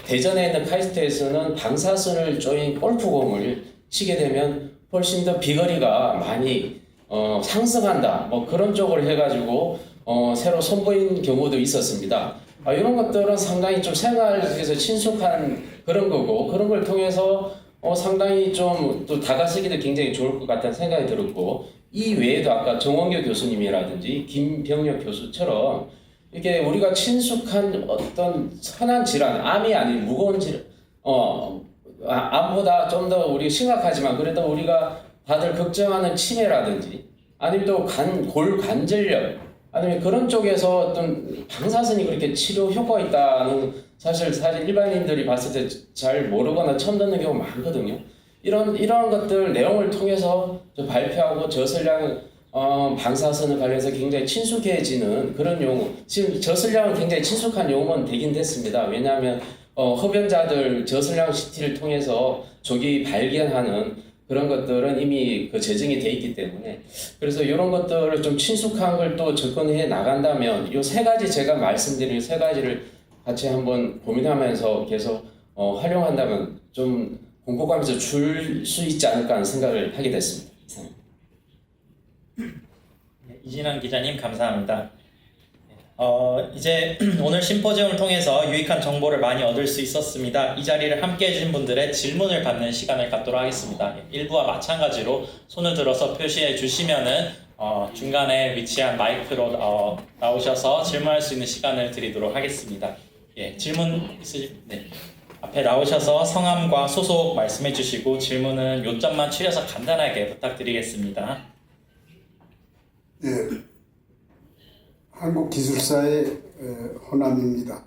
대전에 있는 카이스트에서는 방사선을 조인 골프공을 치게 되면 훨씬 더 비거리가 많이 상승한다, 그런 쪽으로 해가지고 새로 선보인 경우도 있었습니다. 이런 것들은 상당히 좀 생활에서 친숙한 그런 거고, 그런 걸 통해서 상당히 좀 또 다가서기도 굉장히 좋을 것 같다는 생각이 들었고, 이 외에도 아까 정원교 교수님이라든지 김병혁 교수처럼 이게 우리가 친숙한 어떤 선한 질환, 암이 아닌 무거운 질환, 암보다 좀 더 우리 심각하지만 그래도 우리가 다들 걱정하는 치매라든지 아니면 또 골 관절염, 아니면 그런 쪽에서 어떤 방사선이 그렇게 치료 효과가 있다는 사실 일반인들이 봤을 때 잘 모르거나 처음 듣는 경우 많거든요. 이런 것들 내용을 통해서 좀 발표하고 저설량 방사선을 관련해서 굉장히 친숙해지는 그런 용어, 지금 저설량은 굉장히 친숙한 용어는 되긴 됐습니다. 왜냐하면 흡연자들 저설량 CT를 통해서 조기 발견하는 그런 것들은 이미 제정이 돼 있기 때문에, 그래서 이런 것들을 좀 친숙한 걸 또 접근해 나간다면 이 세 가지 제가 말씀드린 세 가지를 같이 한번 고민하면서 계속 활용한다면 좀 공포감에서 줄 수 있지 않을까 하는 생각을 하게 됐습니다. 네, 이진환 기자님 감사합니다. 이제 오늘 심포지움을 통해서 유익한 정보를 많이 얻을 수 있었습니다. 이 자리를 함께 해주신 분들의 질문을 받는 시간을 갖도록 하겠습니다. 일부와 마찬가지로 손을 들어서 표시해 주시면은 중간에 위치한 마이크로 나오셔서 질문할 수 있는 시간을 드리도록 하겠습니다. 예, 질문 있으시면 앞에 나오셔서 성함과 소속 말씀해 주시고 질문은 요점만 추려서 간단하게 부탁드리겠습니다. 네, 한국기술사의 호남입니다.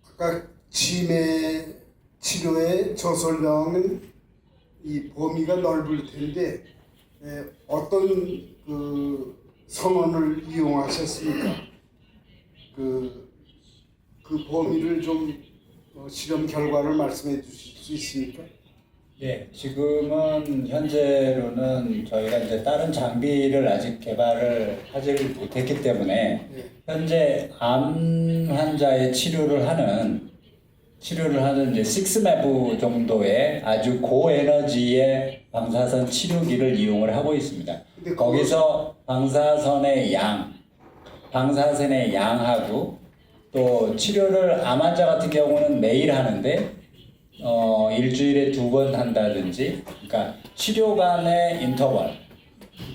아까 치매 치료의 저설량은 이 범위가 넓을 텐데 어떤 그 선언을 이용하셨습니까? 그 범위를 좀 실험 결과를 말씀해 주실 수 있습니까? 예, 지금은 현재로는 저희가 이제 다른 장비를 아직 개발을 하지를 못했기 때문에 현재 암 환자의 치료를 하는 이제 식스매브 정도의 아주 고에너지의 방사선 치료기를 이용을 하고 있습니다. 거기서 방사선의 양, 방사선의 양하고 또 치료를 암 환자 같은 경우는 매일 하는데 일주일에 2번 한다든지, 그러니까 치료 간의 인터벌,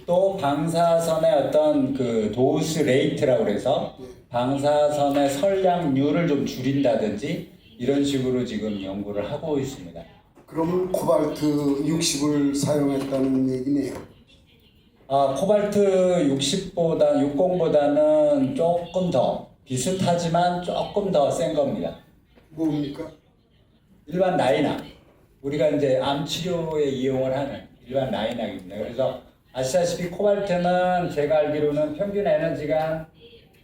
또 방사선의 어떤 그 도스 레이트라고 그래서 방사선의 선량률을 좀 줄인다든지 이런 식으로 지금 연구를 하고 있습니다. 그럼 코발트 60을 사용했다는 얘기네요. 코발트 60보다는 조금 더 비슷하지만 조금 더 센 겁니다. 뭡니까? 일반 라인악, 우리가 이제 암 치료에 이용을 하는 일반 라인악입니다. 그래서 아시다시피 코발트는 제가 알기로는 평균 에너지가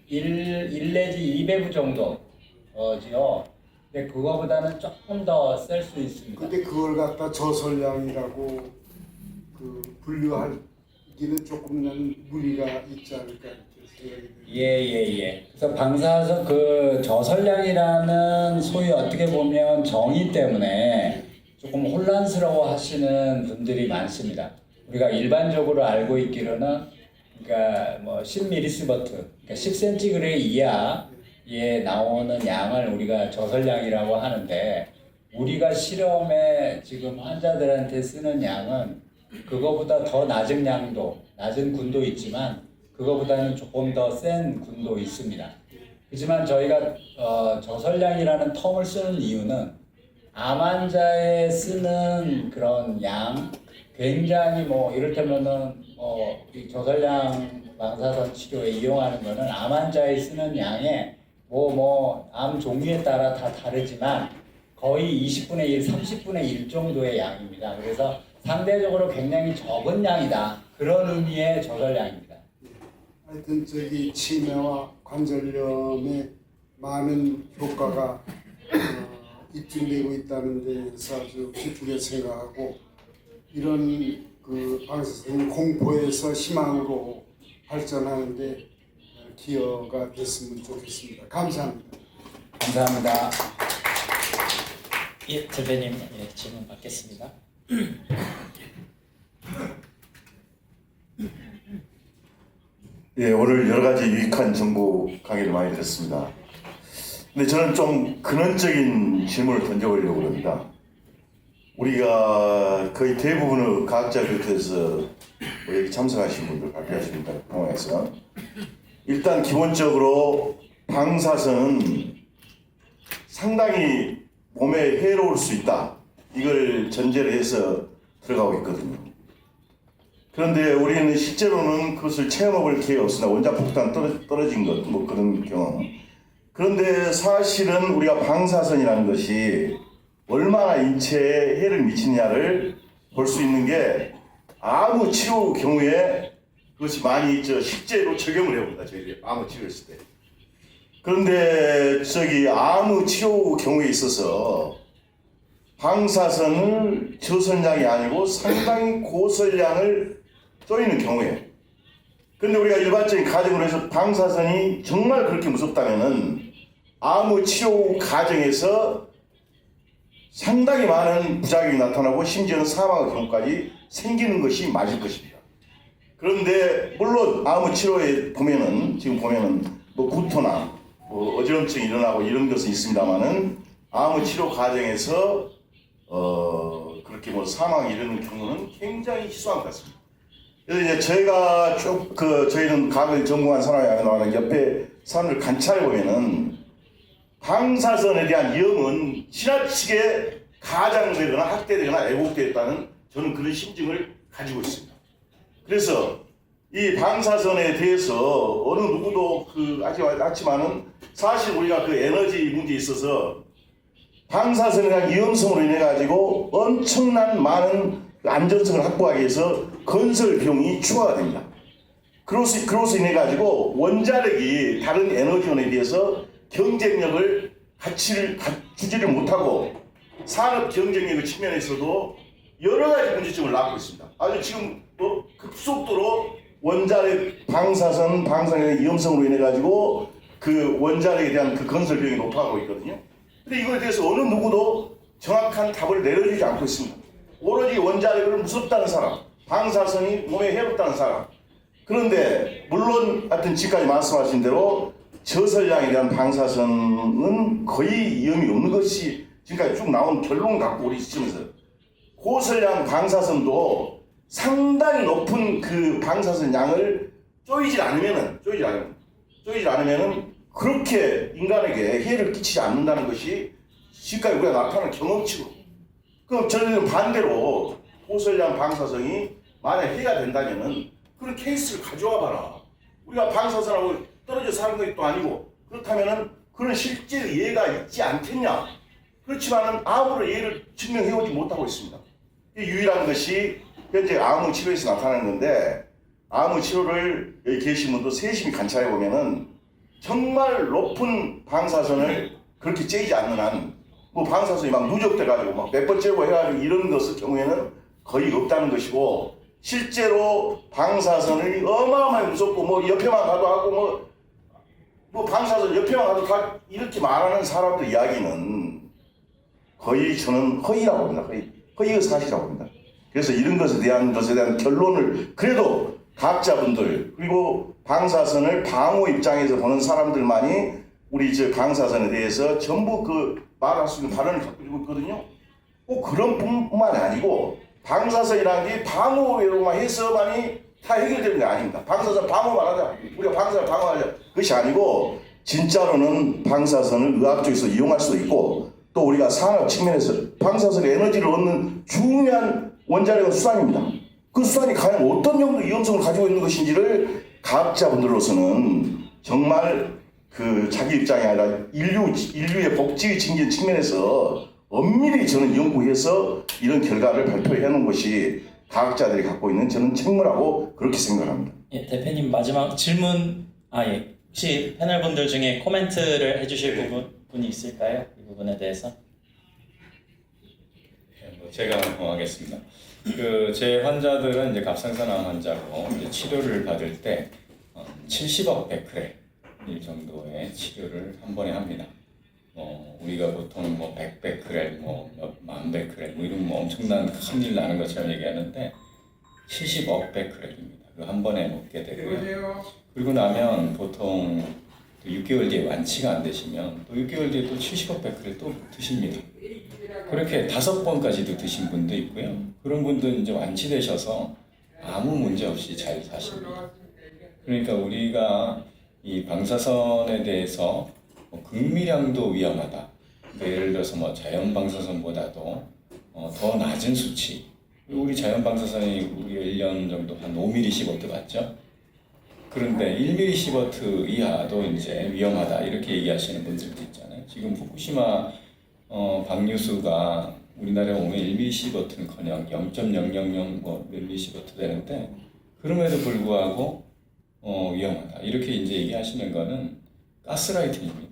1 내지 2배부 정도지요. 근데 그거보다는 조금 더 셀 수 있습니다. 근데 그걸 갖다 저설량이라고 분류하기는 조금 무리가 있지 않을까 이렇게 생각이 듭니다. 예. 그래서 방사선 그 저설량이라는 소위 어떻게 보면 정의 때문에 조금 혼란스러워 하시는 분들이 많습니다. 우리가 일반적으로 알고 있기로는 그러니까 뭐 10mSv, 그러니까 10cm 이하에 나오는 양을 우리가 저설량이라고 하는데, 우리가 실험에 지금 환자들한테 쓰는 양은 그거보다 더 낮은 양도, 낮은 군도 있지만 그거보다는 조금 더 센 군도 있습니다. 하지만 저희가 저설량이라는 텀을 쓰는 이유는 암 환자에 쓰는 그런 양, 굉장히 뭐 이를테면은 이 저설량 방사선 치료에 이용하는 거는 암 환자에 쓰는 양의 암 종류에 따라 다 다르지만 거의 20분의 1, 30분의 1 정도의 양입니다. 그래서 상대적으로 굉장히 적은 양이다. 그런 의미의 저설량입니다. 하여튼 치매와 관절염에 많은 효과가 입증되고 있다는 데서 아주 기쁘게 생각하고, 이런 그 방사선 공포에서 희망으로 발전하는데 기여가 됐으면 좋겠습니다. 감사합니다. 감사합니다. 예, 대표님 질문 받겠습니다. 예, 오늘 여러 가지 유익한 정보 강의를 많이 들었습니다. 근데 저는 좀 근원적인 질문을 던져보려고 합니다. 우리가 거의 대부분의 과학자 비롯해서 여기 참석하신 분들, 발표하신 분들 통해서 일단 기본적으로 방사선은 상당히 몸에 해로울 수 있다, 이걸 전제로 해서 들어가고 있거든요. 그런데 우리는 실제로는 그것을 체험해볼 기회가 없으나 원자폭탄 떨어진 것, 뭐 그런 경험. 그런데 사실은 우리가 방사선이라는 것이 얼마나 인체에 해를 미치느냐를 볼 수 있는 게 아무 치료 경우에 그것이 많이 실제로 적용을 해봅니다. 저희들이 아무 치료했을 때. 그런데 아무 치료 경우에 있어서 방사선을 저선량이 아니고 상당히 고설량을 쪼이는 경우에, 근데 우리가 일반적인 가정으로 해서 방사선이 정말 그렇게 무섭다면은 아무 치료 과정에서 상당히 많은 부작용이 나타나고 심지어는 사망의 경우까지 생기는 것이 맞을 것입니다. 그런데 물론 아무 치료에 보면은 지금 보면은 뭐 구토나 뭐 어지럼증이 일어나고 이런 것은 있습니다만은 아무 치료 과정에서 그렇게 뭐 사망이 이르는 경우는 굉장히 희소한 것 같습니다. 그래서 이제 저희가 쭉 저희는 과학을 전공한 사람이 나오는 옆에 사람들 관찰해 보면은 방사선에 대한 위험은 지나치게 가장되거나 학대되거나 왜곡되었다는 저는 그런 심증을 가지고 있습니다. 그래서 이 방사선에 대해서 어느 누구도 하지만은 사실 우리가 그 에너지 문제에 있어서 방사선에 대한 위험성으로 인해 가지고 엄청난 많은 안전성을 확보하기 위해서 건설 비용이 추가가 됩니다. 그로서 인해 가지고 원자력이 다른 에너지원에 비해서 경쟁력을 갖추지를 못하고 산업 경쟁력의 측면에서도 여러 가지 문제점을 낳고 있습니다. 아주 지금 급속도로 원자력 방사선의 위험성으로 인해 가지고 그 원자력에 대한 그 건설 비용이 높아가고 있거든요. 근데 이거에 대해서 어느 누구도 정확한 답을 내려주지 않고 있습니다. 오로지 원자력을 무섭다는 사람, 방사선이 몸에 해롭다는 사람, 그런데 물론 하여튼 지금까지 말씀하신 대로 저설량에 대한 방사선은 거의 위험이 없는 것이 지금까지 쭉 나온 결론 갖고 우리 시점에서 고설량 방사선도 상당히 높은 그 방사선 양을 쪼이질 않으면은 그렇게 인간에게 해를 끼치지 않는다는 것이 지금까지 우리가 나타난 경험치고, 그럼 저는 반대로 고설량 방사성이 만약 해가 된다면은 그런 케이스를 가져와 봐라. 우리가 방사선하고 떨어져 사는 것도 아니고 그렇다면은 그런 실제 예가 있지 않겠냐. 그렇지만은 아무런 예를 증명해오지 못하고 있습니다. 유일한 것이 현재 암의 치료에서 나타나는 건데, 암의 치료를 여기 계신 분도 세심히 관찰해 보면은 정말 높은 방사선을 그렇게 쬐지 않는 한, 뭐 방사선이 막 누적돼가지고 막 몇 번 쬐고 해가지고 이런 것의 경우에는 거의 없다는 것이고, 실제로 방사선이 어마어마하게 무섭고 뭐 옆에만 가도 하고 뭐 방사선 옆에만 가도 다 이렇게 말하는 사람들 이야기는 거의 저는 허위라고 봅니다. 허위의 사실이라고 봅니다. 그래서 이런 것에 대한 결론을 그래도 과학자분들 그리고 방사선을 방호 입장에서 보는 사람들만이 우리 저 방사선에 대해서 전부 그 말할 수 있는 발언을 갖고 있거든요. 꼭 그런 뿐만이 아니고 방사선이라는 게 방호로만 해서만이 다 해결되는 게 아닙니다. 방사선 방호만 하자. 우리가 방사선 방어하자. 그것이 아니고 진짜로는 방사선을 의학적에서 이용할 수도 있고, 또 우리가 산업 측면에서 방사선의 에너지를 얻는 중요한 원자력은 수산입니다. 그 수산이 과연 어떤 정도 위험성을 가지고 있는 것인지를 과학자분들로서는 정말 그 자기 입장이 아니라 인류의 복지 증진 측면에서 엄밀히 저는 연구해서 이런 결과를 발표해 놓은 것이 과학자들이 갖고 있는 저는 책무라고 그렇게 생각합니다. 예, 대표님 마지막 질문. 예. 혹시 패널분들 중에 코멘트를 해주실 분이 있을까요? 이 부분에 대해서? 제가 하겠습니다. 제 환자들은 이제 갑상선암 환자고 이제 치료를 받을 때 70억 베크렐 이 정도의 치료를 한 번에 합니다. 우리가 보통 100베크렐, 만 베크렐 이런 엄청난 큰일 나는 것처럼 얘기하는데 70억 베크렐입니다. 그 한 번에 먹게 되고요. 그리고 나면 보통 6개월 뒤에 완치가 안 되시면 또 6개월 뒤에 또 70억 베크렐 또 드십니다. 그렇게 5번까지도 드신 분도 있고요. 그런 분들은 이제 완치되셔서 아무 문제 없이 잘 사십니다. 그러니까 우리가 이 방사선에 대해서 극미량도 위험하다. 예를 들어서 자연 방사선보다도 더 낮은 수치. 우리 자연 방사선이 우리 1년 정도 한 5mSv 맞죠? 그런데 1mSv 이하도 이제 위험하다 이렇게 얘기하시는 분들도 있잖아요. 지금 후쿠시마 방류수가 우리나라에 오면 1mSv는커녕 0.000 mSv 되는데 그럼에도 불구하고 위험하다 이렇게 이제 얘기하시는 거는 가스라이팅입니다.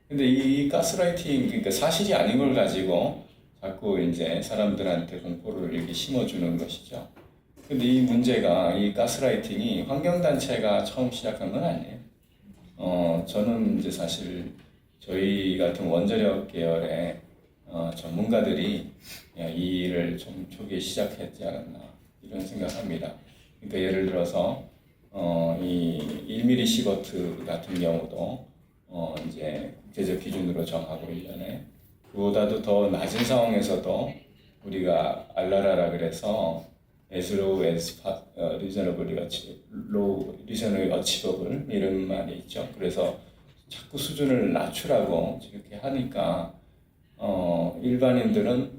근데 이 가스라이팅, 그러니까 사실이 아닌 걸 가지고 자꾸 이제 사람들한테 공포를 이렇게 심어주는 것이죠. 근데 이 문제가, 이 가스라이팅이 환경단체가 처음 시작한 건 아니에요. 저는 이제 사실 저희 같은 원자력 계열의 전문가들이 이 일을 좀 초기에 시작했지 않았나 이런 생각합니다. 그러니까 예를 들어서 이 1mSv 같은 경우도 이제 국제적 기준으로 정하고 1년에 그보다도 더 낮은 상황에서도 우리가 알라라라 그래서 as low as reasonably achievable 이런 말이 있죠. 그래서 자꾸 수준을 낮추라고 이렇게 하니까 일반인들은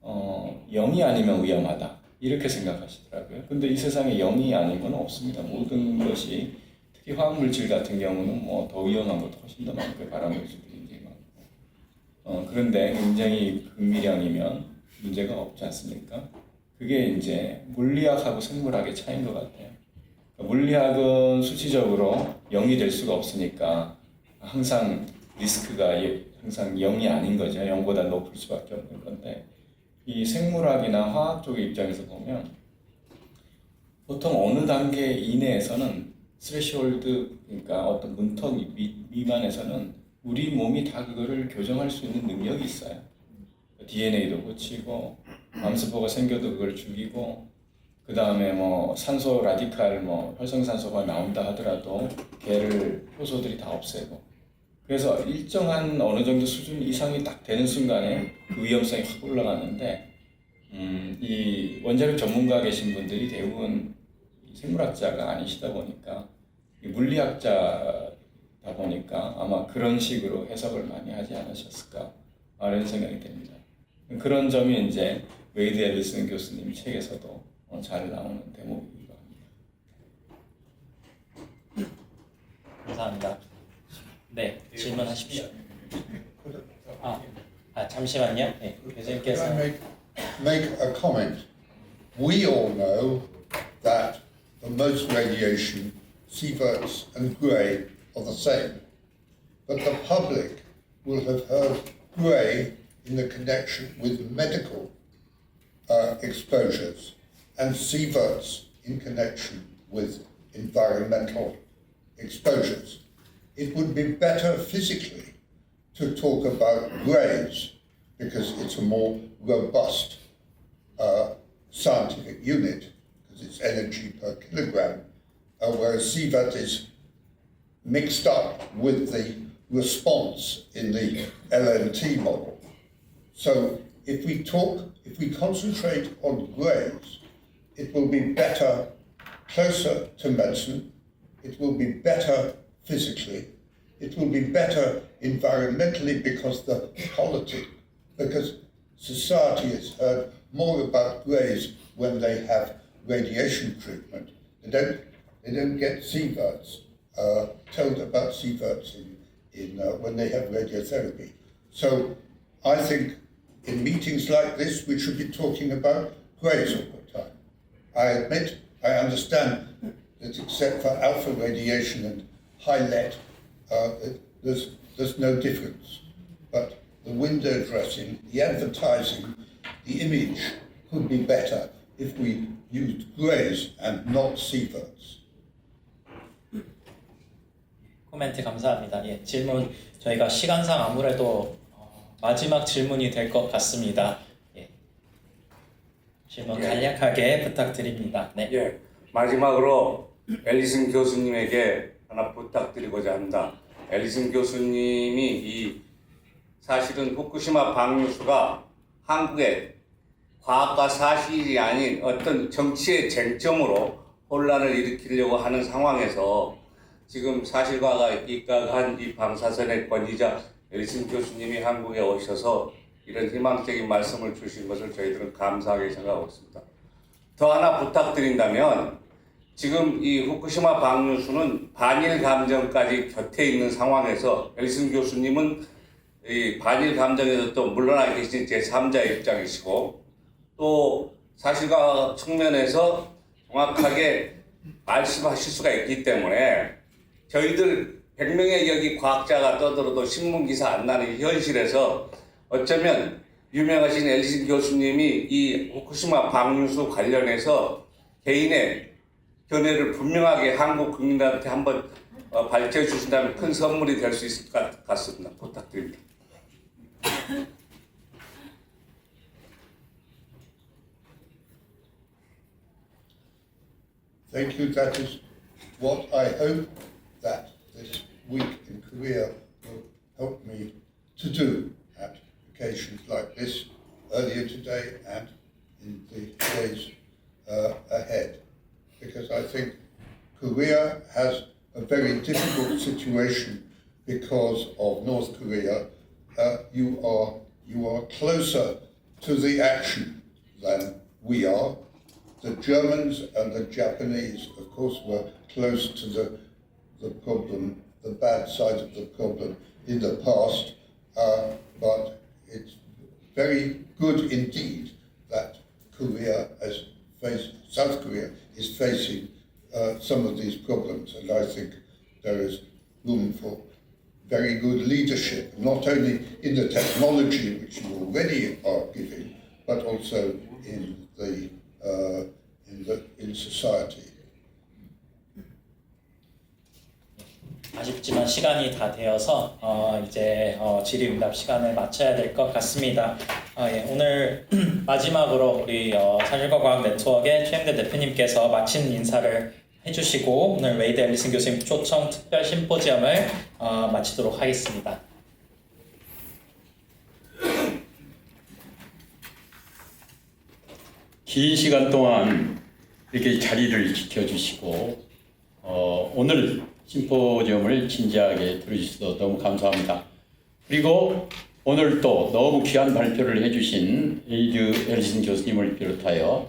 0이 아니면 위험하다 이렇게 생각하시더라고요. 근데 이 세상에 0이 아닌 건 없습니다. 모든 것이 특히 화학물질 같은 경우는 더 위험한 것도 훨씬 더 많고요. 발암물질도 굉장히 많고. 그런데 굉장히 극미량이면 문제가 없지 않습니까? 그게 이제 물리학하고 생물학의 차이인 것 같아요. 그러니까 물리학은 수치적으로 0이 될 수가 없으니까 항상 리스크가 항상 0이 아닌 거죠. 0보다 높을 수밖에 없는 건데 이 생물학이나 화학 쪽의 입장에서 보면 보통 어느 단계 이내에서는 스레시홀드, 그러니까 어떤 문턱 미만에서는 우리 몸이 다 그거를 교정할 수 있는 능력이 있어요. DNA도 고치고 암세포가 생겨도 그걸 죽이고 그 다음에 뭐 산소 라디칼 뭐 활성산소가 나온다 하더라도 걔를 효소들이 다 없애고, 그래서 일정한 어느 정도 수준 이상이 딱 되는 순간에 그 위험성이 확 올라가는데, 이 원자력 전문가 계신 분들이 대부분 생물학자가 아니시다 보니까 물리학자다 보니까 아마 그런 식으로 해석을 많이 하지 않으셨을까 라는 생각이 듭니다. 그런 점이 이제 웨이드 앨리슨 교수님 책에서도 잘 나오는 대목이기도 합니다. 감사합니다. 네, 질문하십시오. 잠시만요. 네, 교수님께서. Can I make a comment? We all know that for most radiation, sieverts and grey are the same. But the public will have heard grey in the connection with medical exposures and sieverts in connection with environmental exposures. It would be better physically to talk about greys because it's a more robust scientific unit because it's energy per kilogram, whereas sievert is mixed up with the response in the LNT model. So if we concentrate on greys, it will be better, closer to medicine, it will be better physically, it will be better environmentally because society has heard more about greys when they have radiation treatment. They don't get sieverts, told about sieverts when they have radiotherapy. So I think in meetings like this we should be talking about greys all the time. I admit, I understand that except for alpha radiation and high lead, there's no difference. But the window dressing, the advertising, the image could be better if we used greys and not sieverts. 코멘트 감사합니다. 예, 질문 저희가 시간상 아무래도 마지막 질문이 될 것 같습니다. 예. 질문 간략하게 부탁드립니다. 네. 예, 마지막으로 앨리슨 교수님에게 하나 부탁드리고자 합니다. 앨리슨 교수님이 사실은 후쿠시마 방류수가 한국의 과학과 사실이 아닌 어떤 정치의 쟁점으로 혼란을 일으키려고 하는 상황에서 지금 사실과가 입각한 이 방사선의 권위자 앨리슨 교수님이 한국에 오셔서 이런 희망적인 말씀을 주신 것을 저희들은 감사하게 생각하고 있습니다. 더 하나 부탁드린다면 지금 이 후쿠시마 방류수는 반일 감정까지 곁에 있는 상황에서 앨리슨 교수님은 이 반일 감정에서 또 물러나 계신 제3자의 입장이시고 또 사실과 측면에서 정확하게 말씀하실 수가 있기 때문에 저희들 100명의 여기 과학자가 떠들어도 신문기사 안 나는 현실에서 어쩌면 유명하신 앨리슨 교수님이 이 후쿠시마 방류수 관련해서 개인의 견해를 분명하게 한국 국민들한테 한번 밝혀 주신다면 큰 선물이 될 수 있을 것 같습니다. 부탁드립니다. Thank you. That is what I hope that this week in Korea will help me to do at occasions like this, earlier today and in the days ahead. Because I think Korea has a very difficult situation because of North Korea. You are closer to the action than we are. The Germans and the Japanese, of course, were close to the problem, the bad side of the problem in the past, but it's very good indeed that South Korea is facing some of these problems, and I think there is room for very good leadership, not only in the technology which you already are giving, but also in society. 아쉽지만 시간이 다 되어서 이제 질의응답 시간을 마쳐야 될 것 같습니다. 예, 오늘 마지막으로 우리 사실과 과학 네트워크의 최영대 대표님께서 마친 인사를 해주시고 오늘 웨이드 앨리슨 교수님 초청 특별 심포지엄을 마치도록 하겠습니다. 긴 시간 동안 이렇게 자리를 지켜주시고 오늘 심포지엄을 진지하게 들으셔서 너무 감사합니다. 그리고 오늘 또 너무 귀한 발표를 해주신 웨이드 앨리슨 교수님을 비롯하여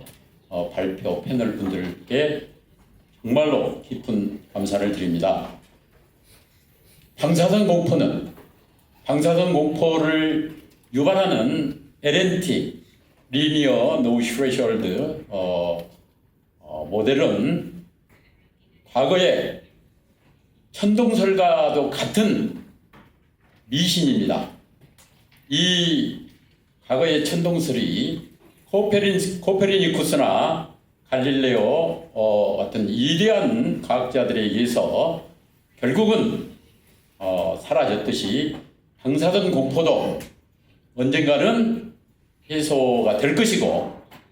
발표 패널 분들께 정말로 깊은 감사를 드립니다. 방사선 공포를 유발하는 LNT 리니어 노 스레셜드 모델은 과거에 천동설과도 같은 미신입니다. 이 과거의 천동설이 코페르니쿠스나 갈릴레오 같은 위대한 과학자들에 의해서 결국은 사라졌듯이 방사선 공포도 언젠가는 해소가 될 것이고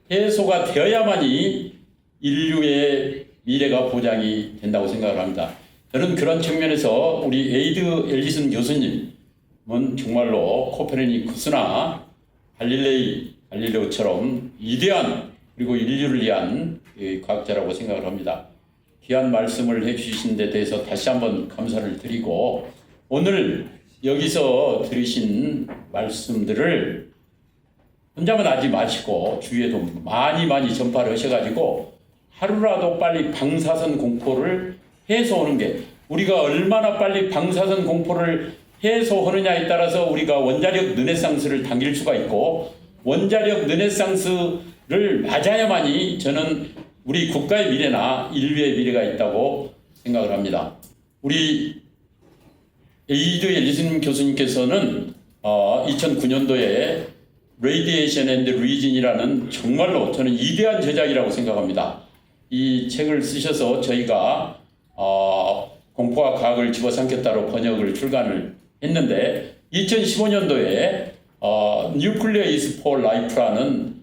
해소가 되어야만이 인류의 미래가 보장이 된다고 생각을 합니다. 저는 그런 측면에서 우리 웨이드 앨리슨 교수님은 정말로 코페르니쿠스나 갈릴레오처럼 위대한 그리고 인류를 위한 과학자라고 생각을 합니다. 귀한 말씀을 해주신 데 대해서 다시 한번 감사를 드리고 오늘 여기서 들으신 말씀들을 혼자만 하지 마시고 주위에도 많이 전파를 하셔가지고 하루라도 빨리 방사선 공포를 해소하는 게 우리가 얼마나 빨리 방사선 공포를 해소하느냐에 따라서 우리가 원자력 르네상스를 당길 수가 있고 원자력 르네상스를 맞아야만이 저는 우리 국가의 미래나 인류의 미래가 있다고 생각을 합니다. 우리 웨이드 앨리슨 교수님께서는 2009년도에 Radiation and Region이라는 정말로 저는 위대한 저작이라고 생각합니다. 이 책을 쓰셔서 저희가 공포와 과학을 집어삼켰다로 번역을 출간을 했는데 2015년도에 Nuclear is for Life라는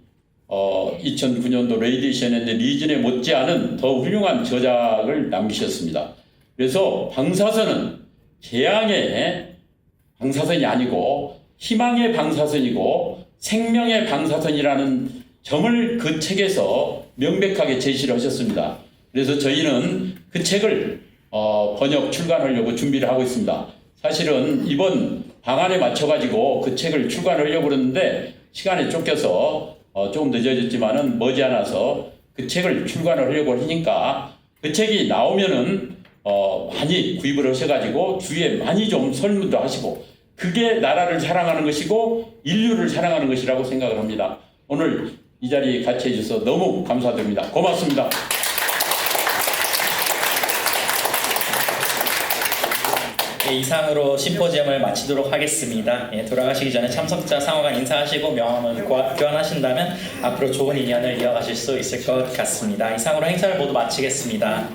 2009년도 Radiation and Region에 못지않은 더 훌륭한 저작을 남기셨습니다. 그래서 방사선은 재앙의 방사선이 아니고 희망의 방사선이고 생명의 방사선이라는 점을 그 책에서 명백하게 제시를 하셨습니다. 그래서 저희는 그 책을 번역 출간하려고 준비를 하고 있습니다. 사실은 이번 방안에 맞춰가지고 그 책을 출간하려고 그러는데 시간에 쫓겨서 조금 늦어졌지만은 머지않아서 그 책을 출간을 하려고 하니까 그 책이 나오면은 많이 구입을 하셔가지고 주위에 많이 좀 설문도 하시고 그게 나라를 사랑하는 것이고 인류를 사랑하는 것이라고 생각을 합니다. 오늘 이 자리에 같이 해주셔서 너무 감사드립니다. 고맙습니다. 이상으로 심포지엄을 마치도록 하겠습니다. 돌아가시기 전에 참석자 상호간 인사하시고 명함을 교환하신다면 앞으로 좋은 인연을 이어가실 수 있을 것 같습니다. 이상으로 행사를 모두 마치겠습니다.